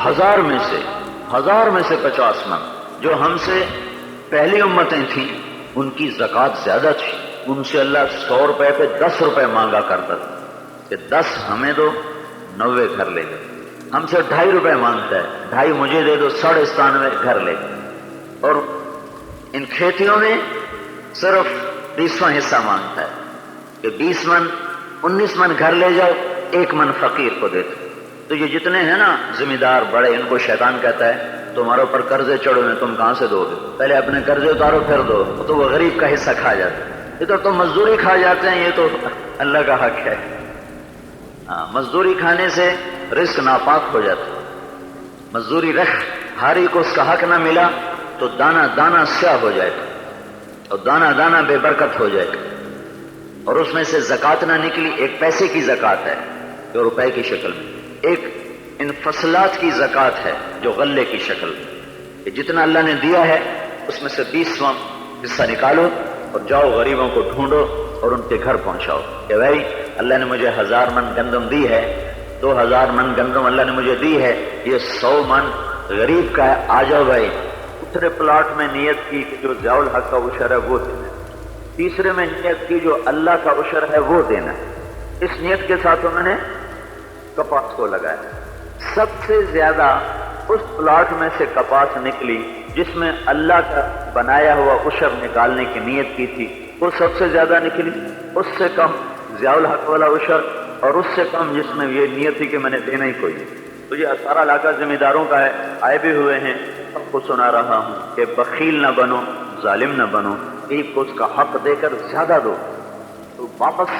1000 میں سے 50 من، جو ہم سے پہلی امتیں تھیں ان کی زکوٰۃ زیادہ تھی، ان سے اللہ 100 روپے پہ 10 روپے مانگا کرتا تھا کہ 10 ہمیں دو، 90 گھر لے جاؤ۔ ہم سے 2.5 روپے مانگتا ہے، 2.5 مجھے دے دو، 97.5 گھر لے جاؤ۔ اور ان کھیتیوں میں صرف 20واں حصہ مانگتا ہے کہ 20 من، 19 من گھر لے جاؤ، 1 من فقیر کو دے دو۔ تو یہ جتنے ہیں نا ذمہ دار بڑے، ان کو شیطان کہتا ہے تمہارے اوپر قرضے چڑھو ہیں، تم کہاں سے دو گے، پہلے اپنے قرضے اتارو پھر دو۔ تو وہ غریب کا حصہ کھا جاتا ہے، یہ تو تم مزدوری کھا جاتے ہیں، یہ تو اللہ کا حق ہے۔ ہاں، مزدوری کھانے سے رزق ناپاک ہو جاتا ہے۔ مزدوری رکھ ہاری کو اس کا حق نہ ملا تو دانا دانا سیاہ ہو جائے گا، اور دانا دانا بے برکت ہو جائے گا، اور اس میں سے زکوٰۃ نہ نکلی۔ ایک پیسے کی زکوٰۃ ہے جو روپے کی شکل میں، ایک ان فصلات کی زکوٰۃ ہے جو غلے کی شکل میں، کہ جتنا اللہ نے دیا ہے اس میں سے 20واں حصہ نکالو اور جاؤ غریبوں کو ڈھونڈو اور ان کے گھر پہنچاؤ کہ بھائی اللہ نے مجھے 1000 من گندم دی ہے، 2000 من گندم اللہ نے مجھے دی ہے، یہ 100 من غریب کا ہے، آ جاؤ بھائی۔ دوسرے پلاٹ میں نیت کی کہ جو ضیاء الحق کا عشر ہے وہ دینا، تیسرے میں نیت کی جو اللہ کا عشر ہے وہ دینا۔ اس نیت کے ساتھ انہوں نے کپاس کو لگایا۔ سب سے زیادہ اس پلاٹ میں سے کپاس نکلی جس میں اللہ کا بنایا ہوا عشر نکالنے کی نیت کی تھی، وہ سب سے زیادہ نکلی۔ اس سے کم ضیاء الحق والا عشر، اور اس سے کم جس میں یہ نیت تھی کہ میں نے دینا ہی کوئی ہے۔ تو یہ سارا علاقہ ذمہ داروں کا ہے، آئے بھی ہوئے ہیں، سب کو سنا رہا ہوں کہ بخیل نہ بنو، ظالم نہ بنو، ایک کو اس کا حق دے کر زیادہ دو، تو واپس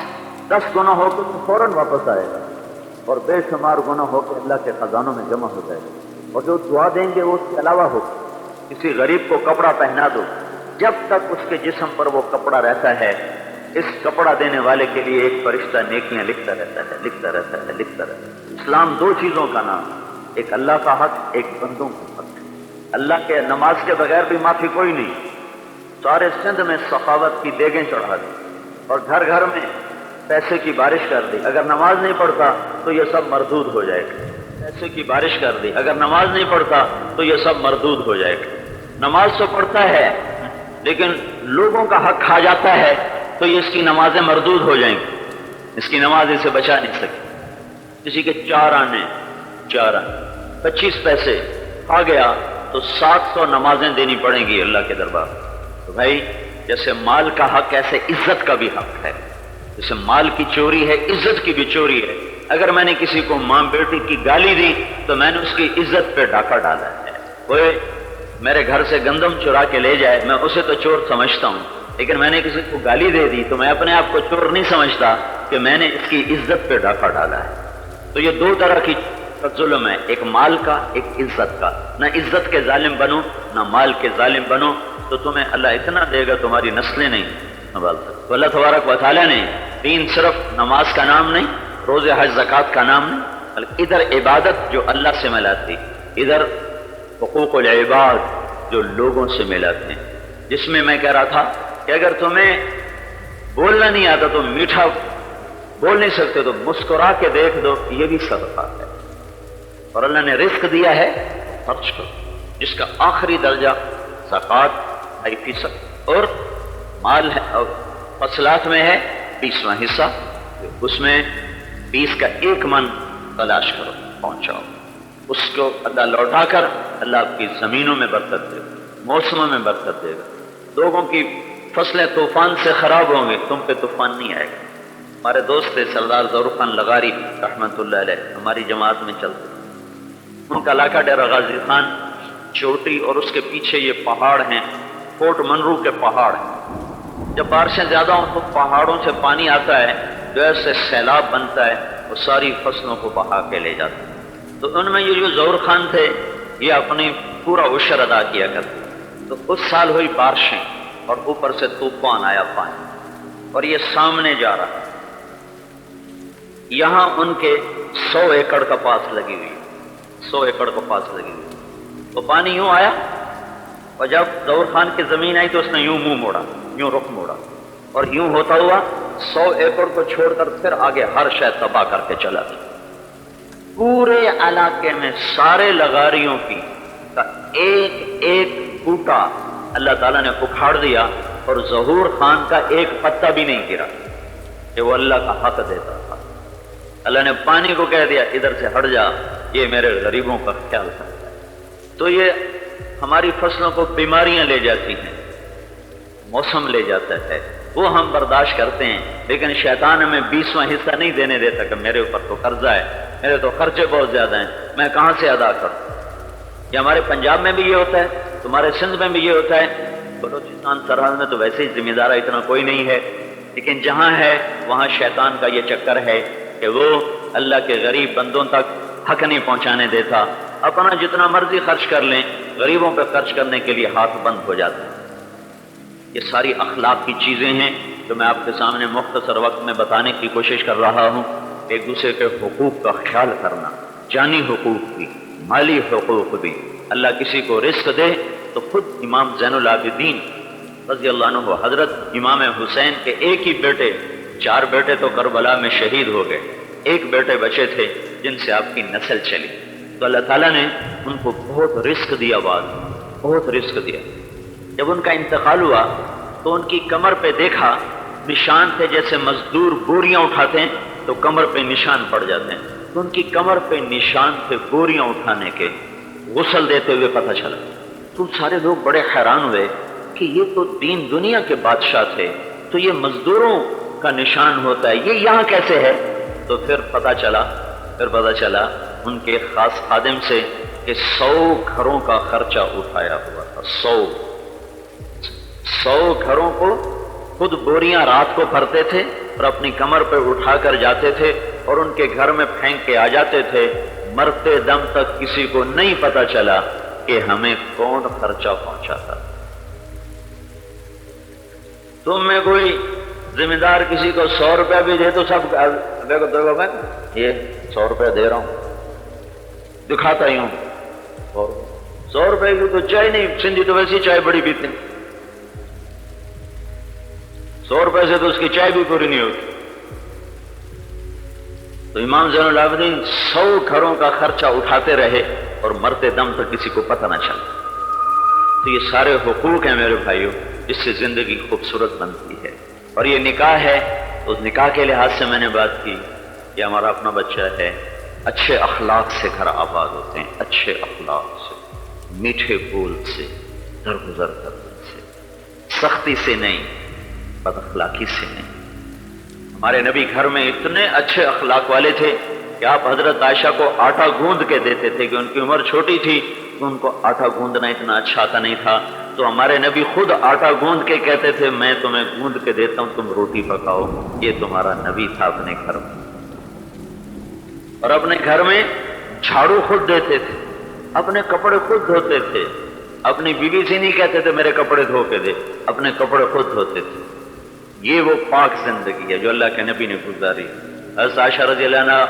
10 گنا ہو کے فوراً واپس آئے گا، اور بے شمار گناہ ہو کے اللہ کے خزانوں میں جمع ہو جائے گا۔ اور جو دعا دیں گے وہ اس کے علاوہ ہو۔ کسی غریب کو کپڑا پہنا دو، جب تک اس کے جسم پر وہ کپڑا رہتا ہے، اس کپڑا دینے والے کے لیے ایک فرشتہ نیکیاں لکھتا رہتا ہے، لکھتا رہتا ہے، لکھتا رہتا ہے۔ اسلام 2 چیزوں کا نام، ایک اللہ کا حق، ایک بندوں کا حق۔ اللہ کے نماز کے بغیر بھی معافی کوئی نہیں۔ سارے سندھ میں سخاوت کی دیگیں چڑھا دی اور گھر گھر میں پیسے کی بارش کر دی۔ اگر نماز نہیں پڑھتا تو یہ سب مردود ہو جائے گا۔ پیسے کی بارش کر دی، اگر نماز نہیں پڑھتا تو یہ سب مردود ہو جائے گا۔ نماز تو پڑھتا ہے لیکن لوگوں کا حق کھا جاتا ہے تو یہ اس کی نمازیں مردود ہو جائیں گی، اس کی نماز اسے بچا نہیں سکتی۔ کسی کے 4 آنے 25 پیسے کھا گیا تو 700 نمازیں دینی پڑیں گی اللہ کے دربار۔ تو بھائی جیسے مال کا حق ایسے عزت کا بھی حق ہے، جیسے مال کی چوری ہے عزت کی بھی چوری ہے۔ اگر میں نے کسی کو ماں بیٹی کی گالی دی تو میں نے اس کی عزت پہ ڈاکہ ڈالا ہے۔ وہ میرے گھر سے گندم چرا کے لے جائے، میں اسے تو چور سمجھتا ہوں، لیکن میں نے کسی کو گالی دے دی تو میں اپنے آپ کو چور نہیں سمجھتا کہ میں نے اس کی عزت پہ ڈاکہ ڈالا ہے۔ تو یہ 2 طرح کی ظلم ہے، ایک مال کا، ایک عزت کا۔ نہ عزت کے ظالم بنو نہ مال کے ظالم بنو، تو تمہیں اللہ اتنا دے گا تمہاری نسلیں نہیں سنبھال سکتی۔ تو اللہ تبارک و تعالیٰ نے دین صرف نماز کا نام نہیں، روزہ حج زکوٰۃ کا نام نہیں، بلکہ ادھر عبادت جو اللہ سے ملاتی، ادھر حقوق العباد جو لوگوں سے ملاتے ہیں، جس میں میں کہہ رہا تھا کہ اگر تمہیں بولنا نہیں آتا تو میٹھا بول نہیں سکتے تو مسکرا کے دیکھ دو، یہ بھی صدقہ ہے۔ اور اللہ نے رزق دیا ہے خرچ کرو، جس کا آخری درجہ زکوٰۃ 2.5% اور مال ہے، اور فصلات میں ہے 20واں حصہ، اس میں 20 کا 1 من تلاش کرو، پہنچاؤ۔ اس کو اللہ لوٹا کر اللہ آپ کی زمینوں میں برکت دے گا، موسموں میں برکت دے گا۔ لوگوں کی فصلیں طوفان سے خراب ہوں گے، تم پہ طوفان نہیں آئے گا۔ ہمارے دوست تھے سردار ظہور خان لغاری رحمۃ اللہ علیہ، ہماری جماعت میں چلتے، ان کا علاقہ ڈیرہ غازی خان چوٹی، اور اس کے پیچھے یہ پہاڑ ہیں، کوٹ منرو کے پہاڑ ہیں۔ جب بارشیں زیادہ ہوں تو پہاڑوں سے پانی آتا ہے، جو ایسے سیلاب بنتا ہے، وہ ساری فصلوں کو بہا کے لے جاتا ہے۔ تو ان میں یہ جو ظہور خان تھے، یہ اپنی پورا عشر ادا کیا کرتے۔ تو اس سال ہوئی بارشیں اور اوپر سے طوفان آیا پانی، اور یہ سامنے جا رہا، یہاں ان کے 100 ایکڑ کپاس لگی ہوئی، 100 ایکڑ کپاس لگی ہوئی۔ تو پانی یوں آیا، اور جب ظہور خان کی زمین آئی تو اس نے یوں منہ موڑا، یوں رخ موڑا، اور یوں ہوتا ہوا 100 ایکڑ کو چھوڑ کر پھر آگے ہر شے تباہ کر کے چلا گیا۔ پورے علاقے میں سارے لغاریوں کی کا ایک ایک بوٹا اللہ تعالیٰ نے اکھاڑ دیا، اور ظہور خان کا ایک پتا بھی نہیں گرا کہ وہ اللہ کا حق دیتا تھا۔ اللہ نے پانی کو کہہ دیا ادھر سے ہٹ جا، یہ میرے غریبوں کا خیال کرتا ہے۔ تو یہ ہماری فصلوں کو بیماریاں لے جاتی ہیں، موسم لے جاتا ہے، وہ ہم برداشت کرتے ہیں، لیکن شیطان ہمیں 20واں حصہ نہیں دینے دیتا کہ میرے اوپر تو قرضہ ہے، میرے تو خرچے بہت زیادہ ہیں، میں کہاں سے ادا کروں۔ یہ ہمارے پنجاب میں بھی یہ ہوتا ہے، تمہارے سندھ میں بھی یہ ہوتا ہے، بلوچستان سرحد میں تو ویسے ہی ذمہ دار اتنا کوئی نہیں ہے، لیکن جہاں ہے وہاں شیطان کا یہ چکر ہے کہ وہ اللہ کے غریب بندوں تک حق نہیں پہنچانے دیتا، اپنا جتنا مرضی خرچ کر لیں، غریبوں پہ خرچ کرنے کے لیے ہاتھ بند ہو جاتا ہے۔ یہ ساری اخلاق کی چیزیں ہیں جو میں آپ کے سامنے مختصر وقت میں بتانے کی کوشش کر رہا ہوں۔ ایک دوسرے کے حقوق کا خیال کرنا، جانی حقوق بھی، مالی حقوق بھی۔ اللہ کسی کو رزق دے تو خود امام زین العابدین رضی اللہ عنہ حضرت امام حسین کے ایک ہی بیٹے، 4 بیٹے تو کربلا میں شہید ہو گئے، ایک بیٹے بچے تھے جن سے آپ کی نسل چلی، تو اللہ تعالیٰ نے ان کو بہت رزق دیا، بعد بہت رزق دیا۔ جب ان کا انتقال ہوا تو ان کی کمر پہ دیکھا نشان تھے، جیسے مزدور بوریاں اٹھاتے ہیں تو کمر پہ نشان پڑ جاتے ہیں، تو ان کی کمر پہ نشان تھے بوریاں اٹھانے کے، غسل دیتے ہوئے پتہ چلا۔ تو سارے لوگ بڑے حیران ہوئے کہ یہ تو دین دنیا کے بادشاہ تھے، تو یہ مزدوروں کا نشان ہوتا ہے، یہ یہاں کیسے ہے؟ تو پھر پتہ چلا ان کے خاص خادم سے کہ 100 گھروں کا خرچہ اٹھایا ہوا تھا، 100 گھروں کو خود بوریاں رات کو بھرتے تھے اور اپنی کمر پہ اٹھا کر جاتے تھے اور ان کے گھر میں پھینک کے آ جاتے تھے۔ مرتے دم تک کسی کو نہیں پتا چلا کہ ہمیں کون خرچہ پہنچاتا۔ تم میں کوئی ذمہ دار کسی کو 100 روپیہ بھی دے تو سب دیکھو میں یہ 100 روپیہ دے رہا ہوں، دکھاتا ہی ہوں 100 روپے کی تو چائے نہیں، سندھی تو ویسی چائے بڑی پیتے ہیں، 100 روپے سے تو اس کی چائے بھی پوری نہیں ہوتی۔ تو امام زین العابدین 100 گھروں کا خرچہ اٹھاتے رہے اور مرتے دم تک کسی کو پتہ نہ چلا۔ تو یہ سارے حقوق ہیں میرے بھائیوں، اس سے زندگی خوبصورت بنتی ہے۔ اور یہ نکاح ہے، تو اس نکاح کے لحاظ سے میں نے بات کی، یہ ہمارا اپنا بچہ ہے، اچھے اخلاق سے گھر آباد ہوتے ہیں، اچھے اخلاق سے، میٹھے بول سے، درگزر کرنے سے، سختی سے نہیں، بد اخلاقی سے نہیں۔ ہمارے نبی گھر میں اتنے اچھے اخلاق والے تھے کہ آپ حضرت عائشہ کو آٹا گوندھ کے دیتے تھے، کہ ان کی عمر چھوٹی تھی تو ان کو آٹا گوندھنا اتنا اچھا آتا نہیں تھا، تو ہمارے نبی خود آٹا گوندھ کے کہتے تھے میں تمہیں گوندھ کے دیتا ہوں، تم روٹی پکاؤ۔ یہ تمہارا نبی تھا اپنے گھر میں۔ اور اپنے گھر میں جھاڑو خود دیتے تھے، اپنے کپڑے خود دھوتے تھے، اپنی بیوی سے نہیں کہتے تھے میرے کپڑے دھو کے دے، اپنے کپڑے خود دھوتے تھے۔ یہ وہ پاک زندگی ہے جو اللہ کے نبی نے گزاری۔ حضرت عائشہ رضی اللہ عنہا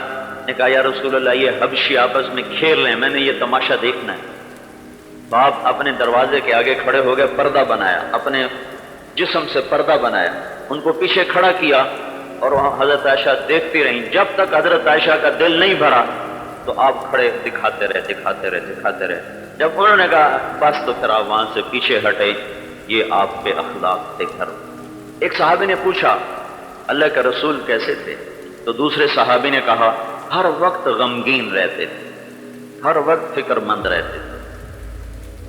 نے کہا یا رسول اللہ یہ حبشی آپس میں کھیل رہے ہیں، میں نے یہ تماشا دیکھنا ہے۔ باپ اپنے دروازے کے آگے کھڑے ہو گئے، پردہ بنایا، اپنے جسم سے پردہ بنایا، ان کو پیچھے کھڑا کیا اور وہاں حضرت عائشہ دیکھتی رہیں۔ جب تک حضرت عائشہ کا دل نہیں بھرا تو آپ کھڑے دکھاتے رہے۔ جب انہوں نے کہا بس تو پھر آپ وہاں سے پیچھے ہٹے۔ یہ آپ کے اخلاق تھے گھر۔ ایک صحابی نے پوچھا اللہ کے رسول کیسے تھے؟ تو دوسرے صحابی نے کہا ہر وقت غمگین رہتے تھے، ہر وقت فکر مند رہتے تھے۔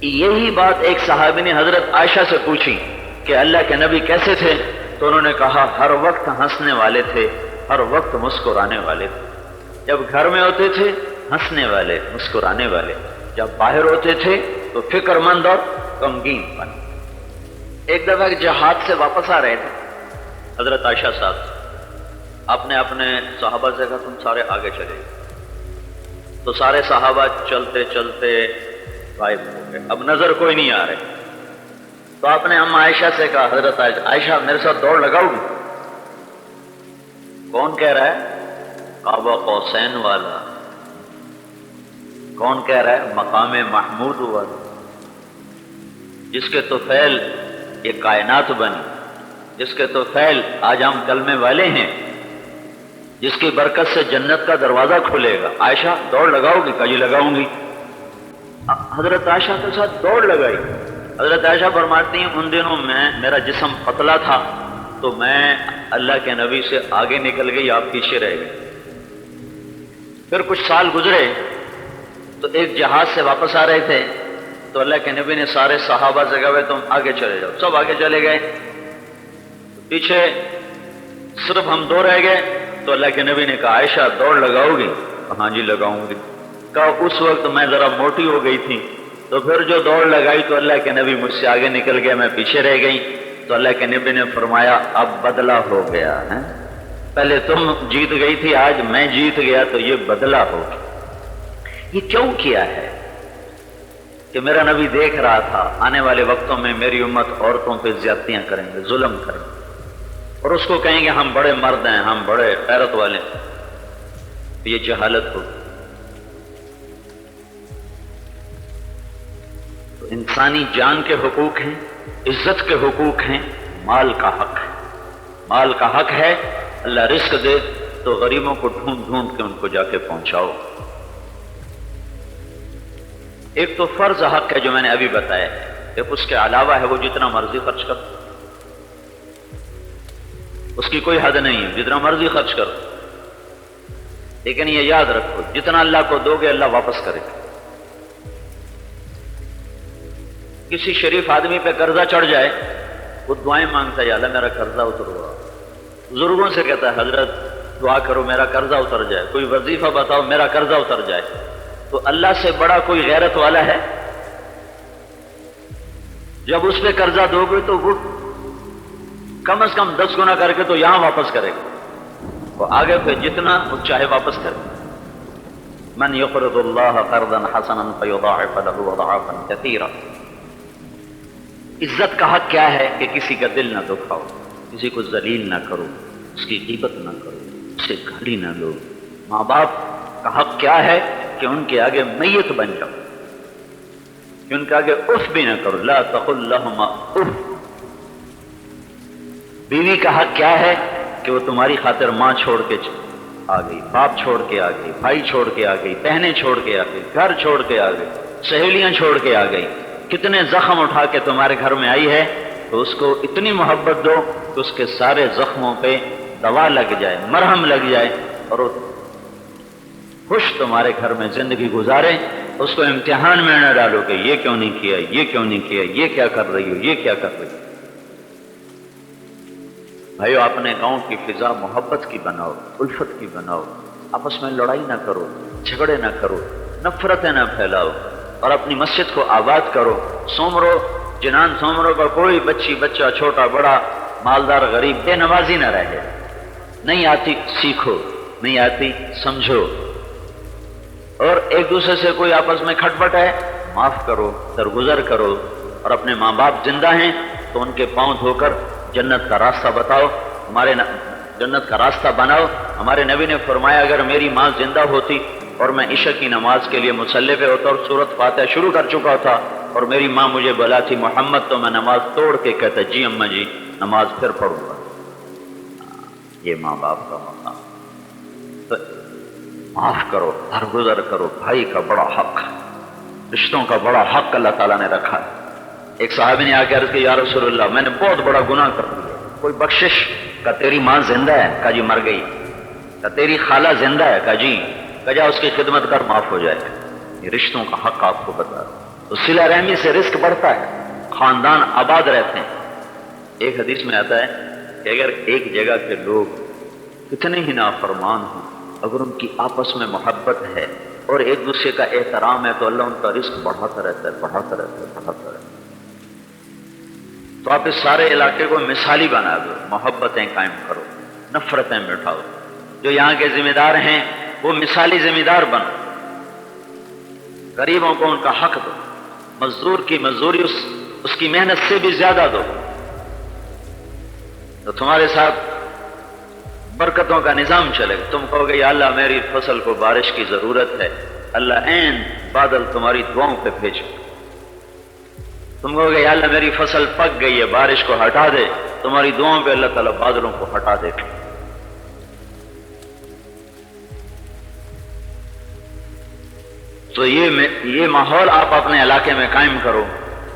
یہی بات ایک صحابی نے حضرت عائشہ سے پوچھی کہ اللہ کے نبی کیسے تھے، تو انہوں نے کہا ہر وقت ہنسنے والے تھے، ہر وقت مسکرانے والے تھے۔ جب گھر میں ہوتے تھے ہنسنے والے، مسکرانے والے، جب باہر ہوتے تھے تو فکر مند اور غمگین بن۔ ایک دفعہ جہاد سے واپس آ رہے تھے حضرت عائشہ صاحب، آپ نے اپنے صحابہ سے کہا تم سارے آگے چلے، تو سارے صحابہ چلتے چلتے غائب ہو گئے، اب نظر کوئی نہیں آ رہے۔ تو آپ نے ام عائشہ سے کہا حضرت عائشہ میرے ساتھ دوڑ لگاؤ گی؟ کون کہہ رہا ہے؟ قاب قوسین والا۔ کون کہہ رہا ہے؟ مقام محمود والا، جس کے طفیل یہ کائنات بنی، جس کے طفیل آج ہم کلمے والے ہیں، جس کی برکت سے جنت کا دروازہ کھلے گا۔ عائشہ دوڑ لگاؤ گی؟ کہا جی لگاؤں گی۔ حضرت عائشہ کے ساتھ دوڑ لگائی۔ حضرت عائشہ فرماتی ہیں ان دنوں میں میرا جسم پتلا تھا تو میں اللہ کے نبی سے آگے نکل گئی، آپ پیچھے رہ گئے۔ پھر کچھ سال گزرے تو ایک جہاز سے واپس آ رہے تھے تو اللہ کے نبی نے سارے صحابہ سے کہا تم آگے چلے جاؤ، سب آگے چلے گئے، پیچھے صرف ہم دو رہ گئے۔ تو اللہ کے نبی نے کہا عائشہ دوڑ لگاؤ گی؟ ہاں جی لگاؤں گی۔ کہا اس وقت میں ذرا موٹی ہو گئی تھی تو پھر جو دوڑ لگائی تو اللہ کے نبی مجھ سے آگے نکل گئے، میں پیچھے رہ گئی۔ تو اللہ کے نبی نے فرمایا اب بدلہ ہو گیا ہے، پہلے تم جیت گئی تھی، آج میں جیت گیا تو یہ بدلہ ہو گیا۔ یہ کیوں کیا ہے کہ میرا نبی دیکھ رہا تھا آنے والے وقتوں میں میری امت عورتوں پہ زیادتیاں کریں گے، ظلم کریں گے، اور اس کو کہیں گے ہم بڑے مرد ہیں، ہم بڑے غیرت والے ہیں، یہ جہالت ہوگی۔ تو انسانی جان کے حقوق ہیں، عزت کے حقوق ہیں، مال کا حق ہے۔ مال کا حق ہے، اللہ رزق دے تو غریبوں کو ڈھونڈ ڈھونڈ کے ان کو جا کے پہنچاؤ۔ ایک تو فرض حق ہے جو میں نے ابھی بتایا ہے، ایک اس کے علاوہ ہے وہ جتنا مرضی خرچ کرو، اس کی کوئی حد نہیں ہے، جتنا مرضی خرچ کرو، لیکن یہ یاد رکھو جتنا اللہ کو دو گے اللہ واپس کرے گا۔ کسی شریف آدمی پہ قرضہ چڑھ جائے وہ دعائیں مانگتا ہے یا اللہ میرا قرضہ اتروا، بزرگوں سے کہتا ہے حضرت دعا کرو میرا قرضہ اتر جائے، کوئی وظیفہ بتاؤ میرا قرضہ اتر جائے۔ تو اللہ سے بڑا کوئی غیرت والا ہے؟ جب اس پہ قرضہ دو گے تو وہ کم از کم 10 گنا کر کے تو یہاں واپس کرے گا، وہ آگے پہ جتنا وہ چاہے واپس کرے۔ من یقرض اللہ قرضا حسنا فیضاعف له اضعافا کثیرا۔ عزت کا حق کیا ہے کہ کسی کا دل نہ دکھاؤ، کسی کو ذلیل نہ کرو، اس کی غیبت نہ کرو، اسے گالی نہ دو۔ ماں باپ کا حق کیا ہے کہ ان کے آگے میت بن جاؤ، کہ ان کے آگے اف بھی نہ کرو، لا تقل لهما اف۔ بیوی کا حق کیا ہے کہ وہ تمہاری خاطر ماں چھوڑ کے آ گئی، باپ چھوڑ کے آ گئی، بھائی چھوڑ کے آ گئی، بہنیں چھوڑ کے آ گئی، گھر چھوڑ کے آ گئی، سہیلیاں چھوڑ کے آ گئی، کتنے زخم اٹھا کے تمہارے گھر میں آئی ہے، تو اس کو اتنی محبت دو کہ اس کے سارے زخموں پہ دوا لگ جائے، مرہم لگ جائے، اور وہ خوش تمہارے گھر میں زندگی گزارے۔ اس کو امتحان میں نہ ڈالو کہ یہ کیوں نہیں کیا، یہ کیوں نہیں کیا، یہ کیا کر رہی ہو، یہ کیا کر رہی ہو۔ بھائیو اپنے گاؤں کی فضا محبت کی بناؤ، الفت کی بناؤ، آپس میں لڑائی نہ کرو، جھگڑے نہ کرو، نفرتیں نہ پھیلاؤ، اور اپنی مسجد کو آباد کرو۔ سومرو جنان سومرو کا کوئی بچی بچہ چھوٹا بڑا مالدار غریب بے نمازی نہ رہے۔ نہیں آتی سیکھو، نہیں آتی سمجھو، اور ایک دوسرے سے کوئی آپس میں کھٹپٹ ہے معاف کرو، درگزر کرو، اور اپنے ماں باپ زندہ ہیں تو ان کے پاؤں دھو کر جنت کا راستہ بتاؤ، ہمارے جنت کا راستہ بناؤ۔ ہمارے نبی نے فرمایا اگر میری ماں زندہ ہوتی اور میں عشاء کی نماز کے لیے مصلی پہ ہوتا اور سورۃ فاتحہ شروع کر چکا تھا اور میری ماں مجھے بلاتی محمد، تو میں نماز توڑ کے کہتا جی اماں جی نماز پھر پڑھوں گا۔ یہ ماں باپ کا مقام۔ تو معاف کرو، درگزر کرو، بھائی کا بڑا حق، رشتوں کا بڑا حق اللہ تعالیٰ نے رکھا ہے۔ ایک صحابی نے آ کے عرض کی یا رسول اللہ میں نے بہت بڑا گناہ کر دیا، کوئی بخشش؟ کہ تیری ماں زندہ ہے؟ کہا جی مر گئی۔ کہ تیری خالہ زندہ ہے؟ کہا جی۔ کہ جا اس کی خدمت کر معاف ہو جائے گا۔ یہ رشتوں کا حق آپ کو بتا رہا ہوں۔ تو صلہ رحمی سے رزق بڑھتا ہے، خاندان آباد رہتے ہیں۔ ایک حدیث میں آتا ہے کہ اگر ایک جگہ کے لوگ کتنے ہی نافرمان ہوں، اگر ان کی آپس میں محبت ہے اور ایک دوسرے کا احترام ہے تو اللہ ان کا رزق بڑھاتا رہتا ہے، بڑھاتا رہتا ہے، بڑھاتا رہتا ہے۔ تو آپ اس سارے علاقے کو مثالی بنا دو، محبتیں قائم کرو، نفرتیں مٹاؤ۔ جو یہاں کے ذمہ دار ہیں وہ مثالی ذمہ دار بنو، غریبوں کو ان کا حق دو، مزدور کی مزدوری اس کی محنت سے بھی زیادہ دو، تو تمہارے ساتھ برکتوں کا نظام چلے گا۔ تم کہو گے یا اللہ میری فصل کو بارش کی ضرورت ہے، اللہ عین بادل تمہاری دعاؤں پہ بھیجے۔ تم کہو گے یا اللہ میری فصل پک گئی ہے، بارش کو ہٹا دے، تمہاری دعاؤں پہ اللہ تعالیٰ بادلوں کو ہٹا دے۔ تو یہ ماحول آپ اپنے علاقے میں قائم کرو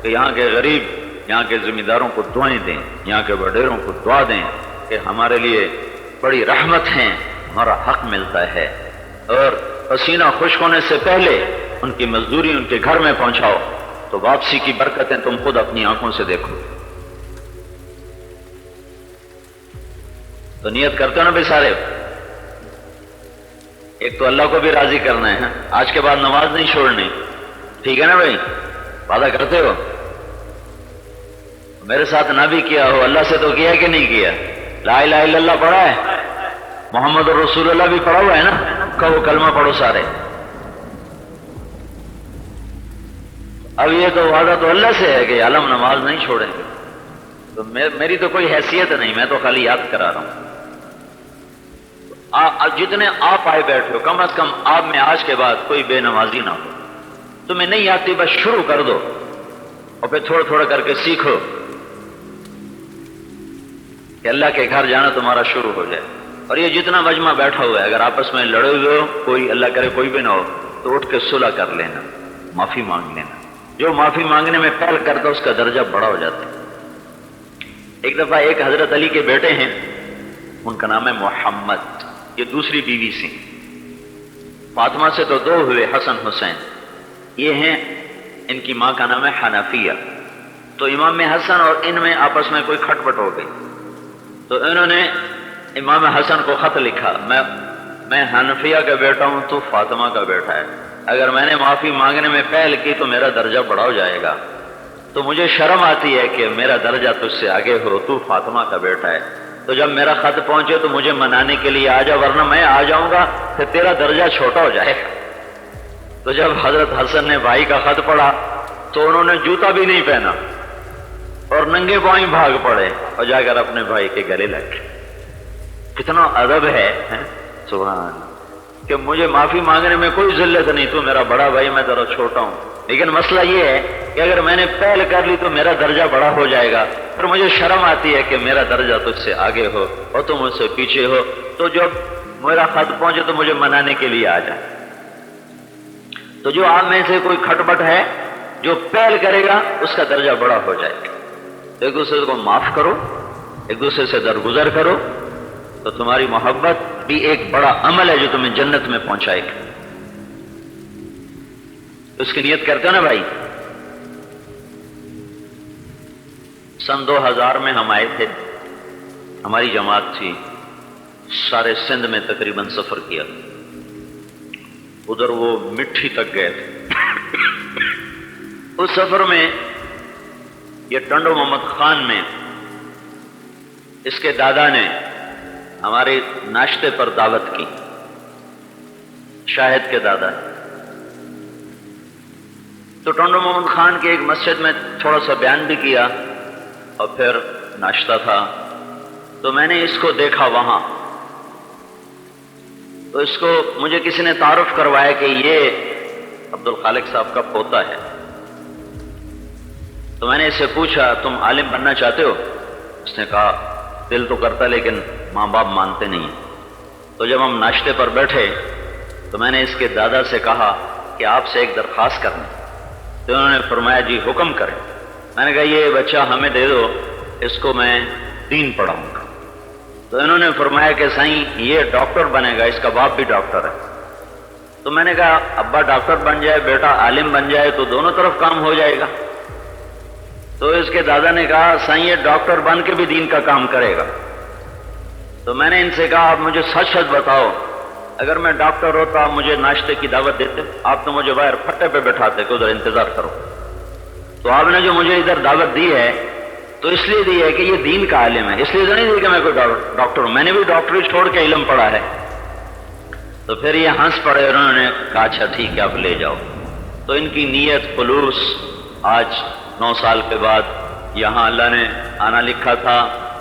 کہ یہاں کے غریب، یہاں کے ذمہ داروں کو دعائیں دیں، یہاں کے وڈیروں کو دعا دیں کہ ہمارے لیے بڑی رحمت ہیں، ہمارا حق ملتا ہے، اور پسینہ خشک ہونے سے پہلے ان کی مزدوری ان کے گھر میں پہنچاؤ، تو واپسی کی برکتیں تم خود اپنی آنکھوں سے دیکھو۔ تو نیت کرتے ہو نا بھائی سارے؟ ایک تو اللہ کو بھی راضی کرنا ہے، آج کے بعد نماز نہیں چھوڑنی، ٹھیک ہے نا بھائی؟ وعدہ کرتے ہو؟ میرے ساتھ نہ بھی کیا ہو، اللہ سے تو کیا کہ نہیں کیا؟ لا الہ الا اللہ پڑھا ہے، محمد رسول اللہ بھی پڑھا ہوا ہے نا؟ کہو کلمہ پڑھو سارے۔ اب یہ تو وعدہ تو اللہ سے ہے کہ عالم نماز نہیں چھوڑیں گے، تو میری تو کوئی حیثیت نہیں، میں تو خالی یاد کرا رہا ہوں۔ جتنے آپ آئے بیٹھے ہو، کم از کم آپ میں آج کے بعد کوئی بے نمازی نہ ہو۔ تمہیں نہیں آتی بس شروع کر دو، اور پھر تھوڑا تھوڑا کر کے سیکھو کہ اللہ کے گھر جانا تمہارا شروع ہو جائے۔ اور یہ جتنا مجمع بیٹھا ہوا ہے، اگر آپس میں لڑے ہوئے ہو، کوئی اللہ کرے کوئی بھی نہ ہو، تو اٹھ کے صلح کر لینا، معافی مانگ لینا۔ جو معافی مانگنے میں پہل کرتا اس کا درجہ بڑا ہو جاتا ہے۔ ایک دفعہ ایک حضرت علی کے بیٹے ہیں، ان کا نام ہے محمد، یہ دوسری بیوی سے، فاطمہ سے تو دو ہوئے، حسن حسین، یہ ہیں، ان کی ماں کا نام ہے حنفیہ۔ تو امام حسن اور ان میں آپس میں کوئی کھٹ پٹ ہو گئی، تو انہوں نے امام حسن کو خط لکھا، میں حنفیہ کا بیٹا ہوں، تو فاطمہ کا بیٹا ہے، اگر میں نے معافی مانگنے میں پہل کی تو میرا درجہ بڑا ہو جائے گا، تو مجھے شرم آتی ہے کہ میرا درجہ تجھ سے آگے ہو، تو فاطمہ کا بیٹا ہے، تو جب میرا خط پہنچے تو مجھے منانے کے لیے آ جا، ورنہ میں آ جاؤں گا پھر تیرا درجہ چھوٹا ہو جائے گا۔ تو جب حضرت حسن نے بھائی کا خط پڑھا تو انہوں نے جوتا بھی نہیں پہنا اور ننگے پاؤں بھاگ پڑے اور جا کر اپنے بھائی کے گلے لگ گئے۔ کتنا ادب ہے، سبحان اللہ، کہ مجھے معافی مانگنے میں کوئی ذلت نہیں، تو میرا بڑا بھائی، میں ذرا چھوٹا ہوں، لیکن مسئلہ یہ ہے کہ اگر میں نے پہل کر لی تو میرا درجہ بڑا ہو جائے گا، پھر مجھے شرم آتی ہے کہ میرا درجہ تجھ سے آگے ہو اور تم مجھ سے پیچھے ہو، تو جب میرا خط پہنچے تو مجھے منانے کے لیے آ جائے۔ تو جو آپ میں سے کوئی کھٹ پٹ ہے جو پہل کرے گا اس کا درجہ بڑا ہو جائے گا۔ ایک دوسرے کو معاف کرو، ایک دوسرے سے درگزر کرو، تو تمہاری محبت بھی ایک بڑا عمل ہے جو تمہیں جنت میں پہنچائے گا۔ اس کی نیت کرتے ہو نا بھائی؟ سن 2000 میں ہم آئے تھے، ہماری جماعت تھی، سارے سندھ میں تقریباً سفر کیا، ادھر وہ مٹھی تک گئے تھے۔ اس سفر میں یہ ٹنڈو محمد خان میں اس کے دادا نے ہمارے ناشتے پر دعوت کی، شاہد کے دادا نے۔ تو ٹنڈو محمد خان کی ایک مسجد میں تھوڑا سا بیان بھی کیا اور پھر ناشتہ تھا، تو میں نے اس کو دیکھا وہاں، تو اس کو مجھے کسی نے تعارف کروایا کہ یہ عبدالخالق صاحب کا پوتا ہے۔ تو میں نے اس سے پوچھا تم عالم بننا چاہتے ہو؟ اس نے کہا دل تو کرتا لیکن ماں باپ مانتے نہیں۔ تو جب ہم ناشتے پر بیٹھے تو میں نے اس کے دادا سے کہا کہ آپ سے ایک درخواست کرنا، تو انہوں نے فرمایا جی حکم کریں۔ میں نے کہا یہ بچہ ہمیں دے دو، اس کو میں دین پڑھاؤں گا۔ تو انہوں نے فرمایا کہ سائیں یہ ڈاکٹر بنے گا، اس کا باپ بھی ڈاکٹر ہے۔ تو میں نے کہا ابا ڈاکٹر بن جائے بیٹا عالم بن جائے تو دونوں طرف کام ہو جائے گا۔ تو اس کے دادا نے کہا سائیں یہ ڈاکٹر بن کے بھی دین کا کام کرے گا۔ تو میں نے ان سے کہا آپ مجھے سچ سچ بتاؤ، اگر میں ڈاکٹر ہوتا مجھے ناشتے کی دعوت دیتے؟ آپ تو مجھے باہر پھٹے پہ بٹھاتے کہ ادھر انتظار کرو۔ تو آپ نے جو مجھے ادھر دعوت دی ہے تو اس لیے دی ہے کہ یہ دین کا عالم ہے، اس لیے تو نہیں دی کہ میں کوئی ڈاکٹر ہوں، میں نے بھی ڈاکٹری چھوڑ کے علم پڑھا ہے۔ تو پھر یہ ہنس پڑے، انہوں نے کہا اچھا ٹھیک ہے آپ لے جاؤ۔ تو ان کی نیت خلوص، آج 9 سال کے بعد یہاں اللہ نے آنا لکھا تھا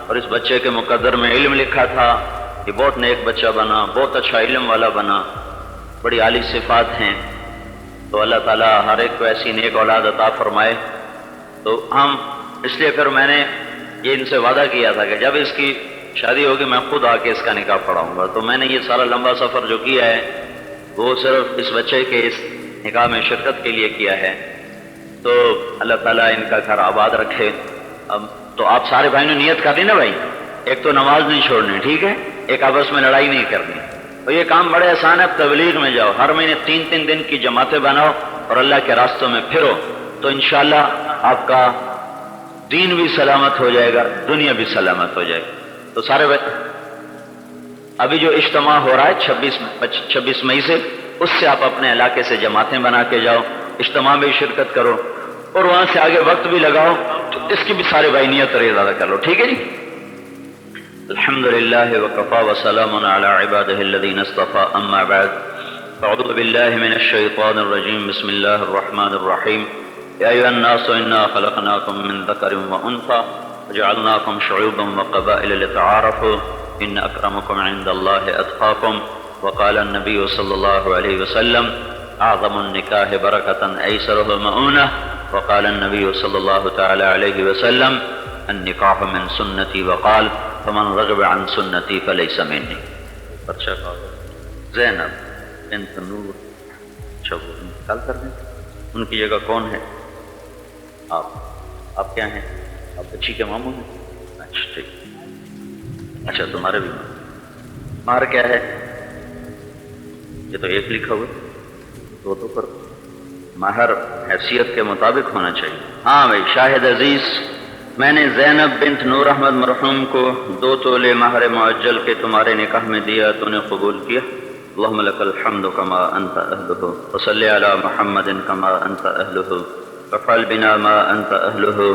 اور اس بچے کے مقدر میں علم لکھا تھا، یہ بہت نیک بچہ بنا، بہت اچھا علم والا بنا، بڑی عالی صفات ہیں۔ تو اللہ تعالیٰ ہر ایک کو ایسی نیک اولاد عطا فرمائے۔ تو ہم اس لیے پھر میں نے یہ ان سے وعدہ کیا تھا کہ جب اس کی شادی ہوگی میں خود آ کے اس کا نکاح پڑھاؤں گا۔ تو میں نے یہ سارا لمبا سفر جو کیا ہے وہ صرف اس بچے کے اس نکاح میں شرکت کے لیے کیا ہے۔ تو اللہ تعالیٰ ان کا گھر آباد رکھے۔ اب تو آپ سارے بھائی نے نیت کر لی نا بھائی، ایک تو نماز نہیں چھوڑنی، ٹھیک ہے، ایک آپس میں لڑائی نہیں کرنی، اور یہ کام بڑے آسان ہے۔ تبلیغ میں جاؤ، ہر مہینے 3 دن کی جماعتیں بناؤ اور اللہ کے راستوں میں پھرو، تو انشاءاللہ آپ کا دین بھی سلامت ہو جائے گا، دنیا بھی سلامت ہو جائے گی۔ تو سارے بھائی ابھی جو اجتماع ہو رہا ہے 26 مئی سے، اس سے آپ اپنے علاقے سے جماعتیں بنا کے جاؤ، اجتماع میں شرکت کرو اور وہاں سے آگے وقت بھی لگاؤ، تو اس کی بھی سارے بھائی نیت ارادہ کر لو، ٹھیک ہے جی۔ الحمدللہ وکفا وسلام علی عبادہ الذین اصطفى، اما بعد فاعوذ باللہ من الشیطان الرجیم، بسم اللہ الرحمن الرحیم۔ یا ایھا الناس انا خلقناکم من ذکر وانثى وجعلناکم شعوبا وقبائل لتعارفوا ان اکرمکم عند اللہ اتقاکم، وقال النبی صلی اللہ علیہ وسلم اعظم النکاح برکۃ ایسرہ مؤونہ، وقال النبی صلی اللہ تعالی علیہ وسلم النکاح من سنتی، وقال فمن رغب عن سنتی فلیس منی۔ زینب بنت نور، اچھا وہ انتقال کر دیں، ان کی جگہ کون ہے؟ آپ کیا ہیں؟ آپ بچی کے ماموں ہیں؟ اچھا ٹھیک، اچھا تمہارے بھی مہر کیا ہے؟ یہ تو ایک لکھا ہوا، دو پر مہر حیثیت کے مطابق ہونا چاہیے۔ ہاں بھائی شاہد عزیز، میں نے زینب بنت نور احمد مرحوم کو 2 تولے مہر معجل کے تمہارے نکاح میں دیا، تو نے قبول کیا؟ اللہم لک الحمد کما انت اہلہ، وصلی علی محمد کما انت اہلہ، وافعل بنا ما انت اہلہ،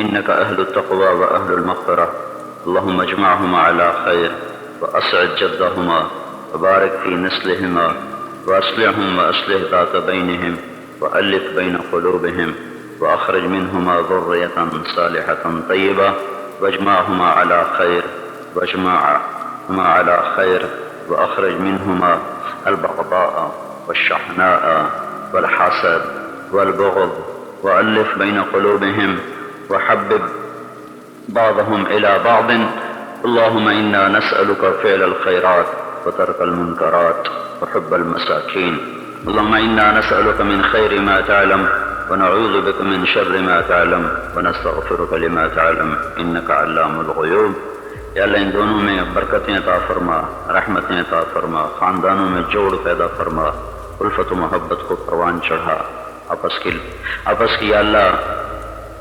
انک اہل التقوی واہل المغفرہ، اللہم اجمعہما علی خیر واسعد جدہما وبارک فی نسلہما واصلحہم واصلح ذات بینہم وألف بین قلوبہم وأخرج منہما ذریۃ صالحۃ طیبہ واجمعہما علی خیر وأخرج منہما البغضاء والشحناء والحسد والبغض وألف بین قلوبہم وحبب بعضهم إلى بعض، اللهم إنا نسألك فعل الخيرات وترك المنكرات وحب المساكين، اللهم إنا نسألك من خير ما تعلم ونعوذ بك من شر ما تعلم ونستغفرك لما تعلم إنك علام الغيوب۔ یا اللہ ان دونوں میں برکتیں عطا فرما، رحمتیں عطا فرما، خاندانوں میں جوڑ پیدا فرما، الفت و محبت کو پروان چڑھا، آپس کی یا اللہ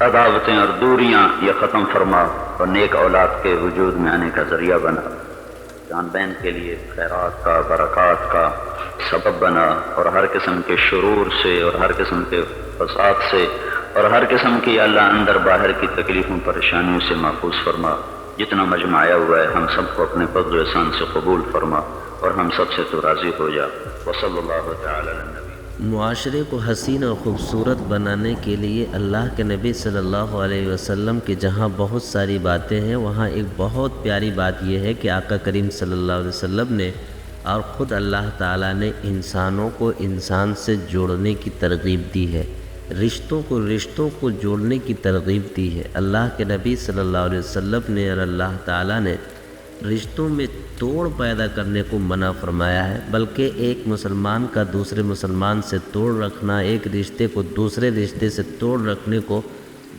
عداوتیں اور دوریاں یہ ختم فرما اور نیک اولاد کے وجود میں آنے کا ذریعہ بنا، جان بہن کے لیے خیرات کا، برکات کا سبب بنا، اور ہر قسم کے شرور سے اور ہر قسم کے فساد سے اور ہر قسم کی اللہ اندر باہر کی تکلیفوں پریشانیوں سے محفوظ فرما۔ جتنا مجمع آیا ہوا ہے ہم سب کو اپنے فضل و احسان سے قبول فرما اور ہم سب سے تو راضی ہو جا۔ وصلی اللہ تعالی علی النبی۔ معاشرے کو حسین اور خوبصورت بنانے کے لیے اللہ کے نبی صلی اللہ علیہ وسلم کی جہاں بہت ساری باتیں ہیں، وہاں ایک بہت پیاری بات یہ ہے کہ آقا کریم صلی اللہ علیہ وسلم نے اور خود اللہ تعالیٰ نے انسانوں کو انسان سے جوڑنے کی ترغیب دی ہے، رشتوں کو جوڑنے کی ترغیب دی ہے۔ اللہ کے نبی صلی اللہ علیہ وسلم نے اور اللہ تعالیٰ نے رشتوں میں توڑ پیدا کرنے کو منع فرمایا ہے، بلکہ ایک مسلمان کا دوسرے مسلمان سے توڑ رکھنا، ایک رشتے کو دوسرے رشتے سے توڑ رکھنے کو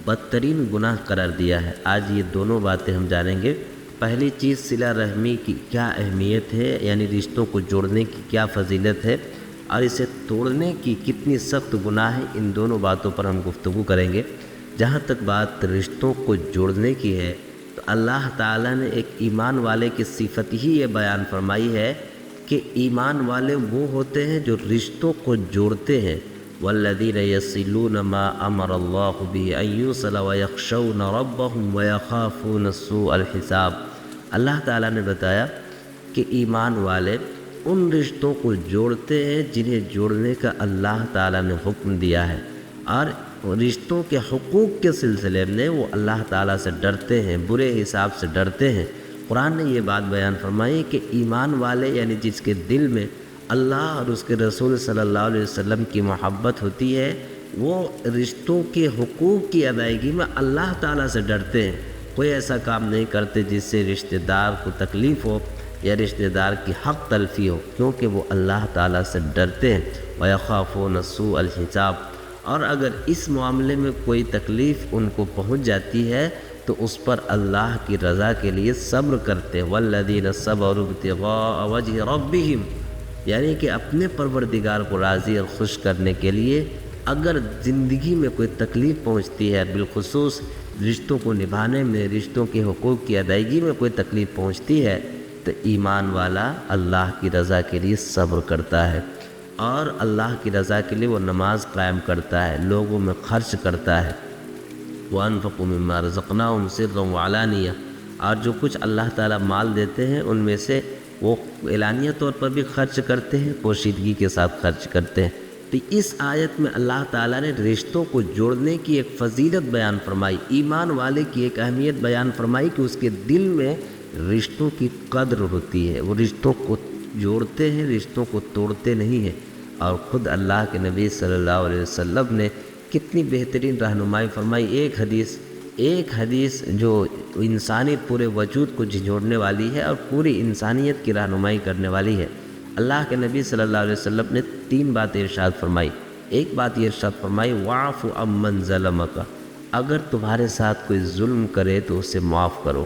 بدترین گناہ قرار دیا ہے۔ آج یہ دونوں باتیں ہم جانیں گے۔ پہلی چیز صلہ رحمی کی کیا اہمیت ہے، یعنی رشتوں کو جوڑنے کی کیا فضیلت ہے، اور اسے توڑنے کی کتنی سخت گناہ ہے، ان دونوں باتوں پر ہم گفتگو کریں گے۔ جہاں تک بات رشتوں کو جوڑنے کی ہے تو اللہ تعالیٰ نے ایک ایمان والے کی صفت ہی یہ بیان فرمائی ہے کہ ایمان والے وہ ہوتے ہیں جو رشتوں کو جوڑتے ہیں۔ والذین یصلون ما امر اللہ بہ ان یوصل ویخشون ربهم ویخافون سوء الحساب۔ اللہ تعالیٰ نے بتایا کہ ایمان والے ان رشتوں کو جوڑتے ہیں جنہیں جوڑنے کا اللہ تعالیٰ نے حکم دیا ہے، اور رشتوں کے حقوق کے سلسلے میں وہ اللہ تعالیٰ سے ڈرتے ہیں، برے حساب سے ڈرتے ہیں۔ قرآن نے یہ بات بیان فرمائی کہ ایمان والے یعنی جس کے دل میں اللہ اور اس کے رسول صلی اللہ علیہ وسلم کی محبت ہوتی ہے، وہ رشتوں کے حقوق کی ادائیگی میں اللہ تعالیٰ سے ڈرتے ہیں۔ کوئی ایسا کام نہیں کرتے جس سے رشتہ دار کو تکلیف ہو یا رشتہ دار کی حق تلفی ہو، کیونکہ وہ اللہ تعالیٰ سے ڈرتے ہیں۔ وَيَخَافُونَ سُوءَ الْحِسَابِ، اور اگر اس معاملے میں کوئی تکلیف ان کو پہنچ جاتی ہے تو اس پر اللہ کی رضا کے لیے صبر کرتے ہیں۔ وَالَّذِينَ صَبَرُوا ابْتِغَاءَ وَجْهِ رَبِّهِمْ، یعنی کہ اپنے پروردگار کو راضی اور خوش کرنے کے لیے اگر زندگی میں کوئی تکلیف پہنچتی ہے، بالخصوص رشتوں کو نبھانے میں، رشتوں کے حقوق کی ادائیگی میں کوئی تکلیف پہنچتی ہے، تو ایمان والا اللہ کی رضا کے لیے صبر کرتا ہے، اور اللہ کی رضا کے لیے وہ نماز قائم کرتا ہے، لوگوں میں خرچ کرتا ہے۔ وَأَنفِقُوا مِمَّا رَزَقْنَاهُمْ سِرًّا وَعَلَانِيَةً، اور جو کچھ اللہ تعالیٰ مال دیتے ہیں ان میں سے وہ اعلانیہ طور پر بھی خرچ کرتے ہیں، پوشیدگی کے ساتھ خرچ کرتے ہیں۔ تو اس آیت میں اللہ تعالیٰ نے رشتوں کو جوڑنے کی ایک فضیلت بیان فرمائی، ایمان والے کی ایک اہمیت بیان فرمائی کہ اس کے دل میں رشتوں کی قدر ہوتی ہے، وہ رشتوں کو جوڑتے ہیں، رشتوں کو توڑتے نہیں ہیں۔ اور خود اللہ کے نبی صلی اللہ علیہ وسلم نے کتنی بہترین رہنمائی فرمائی، ایک حدیث جو انسانی پورے وجود کو جھنجھوڑنے والی ہے اور پوری انسانیت کی رہنمائی کرنے والی ہے۔ اللہ کے نبی صلی اللہ علیہ وسلم نے 3 باتیں ارشاد فرمائی۔ ایک بات یہ ارشاد فرمائی، وَاعْفُ عَمَّنْ ظَلَمَكَ، اگر تمہارے ساتھ کوئی ظلم کرے تو اسے معاف کرو۔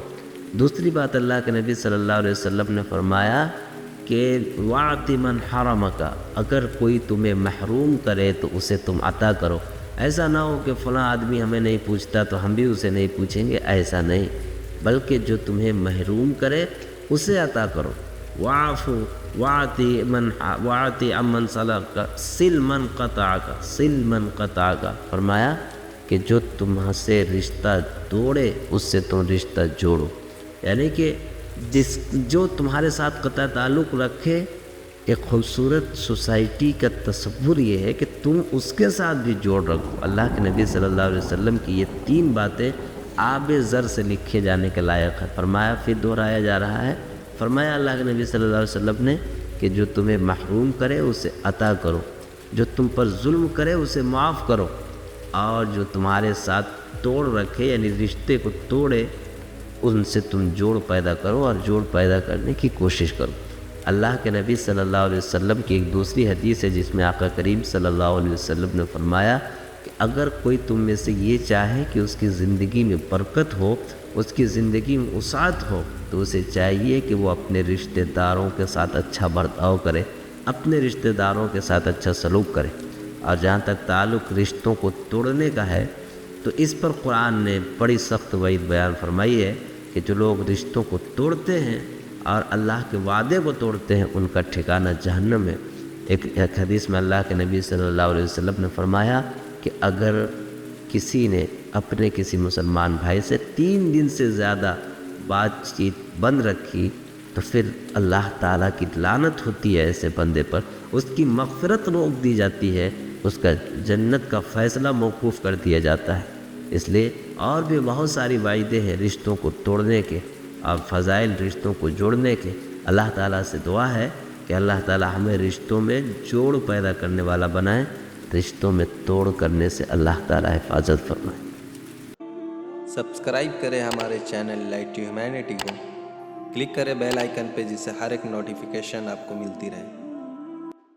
دوسری بات اللہ کے نبی صلی اللہ علیہ وسلم نے فرمایا کہ وَاعْطِ مَنْ حَرَمَكَ، اگر کوئی تمہیں محروم کرے تو اسے تم عطا کرو۔ ایسا نہ ہو کہ فلاں آدمی ہمیں نہیں پوچھتا تو ہم بھی اسے نہیں پوچھیں گے، ایسا نہیں، بلکہ جو تمہیں محروم کرے اسے عطا کرو۔ وَاعْطِ عَمَّنْ صَلَكَ صِلْ مَنْ قَطَعَكَ، فرمایا کہ جو تم سے رشتہ توڑے اس سے تم رشتہ جوڑو، یعنی کہ جو تمہارے ساتھ قطع تعلق رکھے۔ ایک خوبصورت سوسائٹی کا تصور یہ ہے کہ تم اس کے ساتھ بھی جوڑ رکھو۔ اللہ کے نبی صلی اللہ علیہ وسلم کی یہ 3 باتیں آب زر سے لکھے جانے کے لائق ہے۔ فرمایا، پھر دہرایا جا رہا ہے، فرمایا اللہ کے نبی صلی اللہ علیہ وسلم نے کہ جو تمہیں محروم کرے اسے عطا کرو، جو تم پر ظلم کرے اسے معاف کرو، اور جو تمہارے ساتھ توڑ رکھے یعنی رشتے کو توڑے ان سے تم جوڑ پیدا کرو اور جوڑ پیدا کرنے کی کوشش کرو۔ اللہ کے نبی صلی اللہ علیہ وسلم کی ایک دوسری حدیث ہے جس میں آقا کریم صلی اللہ علیہ وسلم نے فرمایا کہ اگر کوئی تم میں سے یہ چاہے کہ اس کی زندگی میں برکت ہو، اس کی زندگی میں وسعت ہو، تو اسے چاہیے کہ وہ اپنے رشتہ داروں کے ساتھ اچھا برتاؤ کرے، اپنے رشتہ داروں کے ساتھ اچھا سلوک کرے۔ اور جہاں تک تعلق رشتوں کو توڑنے کا ہے تو اس پر قرآن نے بڑی سخت وعید بیان فرمائی ہے کہ جو لوگ رشتوں کو توڑتے ہیں اور اللہ کے وعدے کو توڑتے ہیں ان کا ٹھکانہ جہنم ہے۔ ایک حدیث میں اللہ کے نبی صلی اللہ علیہ وسلم نے فرمایا کہ اگر کسی نے اپنے کسی مسلمان بھائی سے 3 دن سے زیادہ بات چیت بند رکھی تو پھر اللہ تعالیٰ کی لعنت ہوتی ہے ایسے بندے پر، اس کی مغفرت روک دی جاتی ہے، اس کا جنت کا فیصلہ موقوف کر دیا جاتا ہے۔ اس لیے اور بھی بہت ساری وعیدیں ہیں رشتوں کو توڑنے کے اور فضائل رشتوں کو جوڑنے کے۔ اللہ تعالیٰ سے دعا ہے کہ اللہ تعالیٰ ہمیں رشتوں میں جوڑ پیدا کرنے والا بنائے، رشتوں میں توڑ کرنے سے اللہ تعالیٰ حفاظت فرمائے۔ سبسکرائب کریں ہمارے چینل لائٹ ہیومینٹی کو، کلک کریں بیل آئیکن پہ جس سے ہر ایک نوٹیفیکیشن آپ کو ملتی رہے۔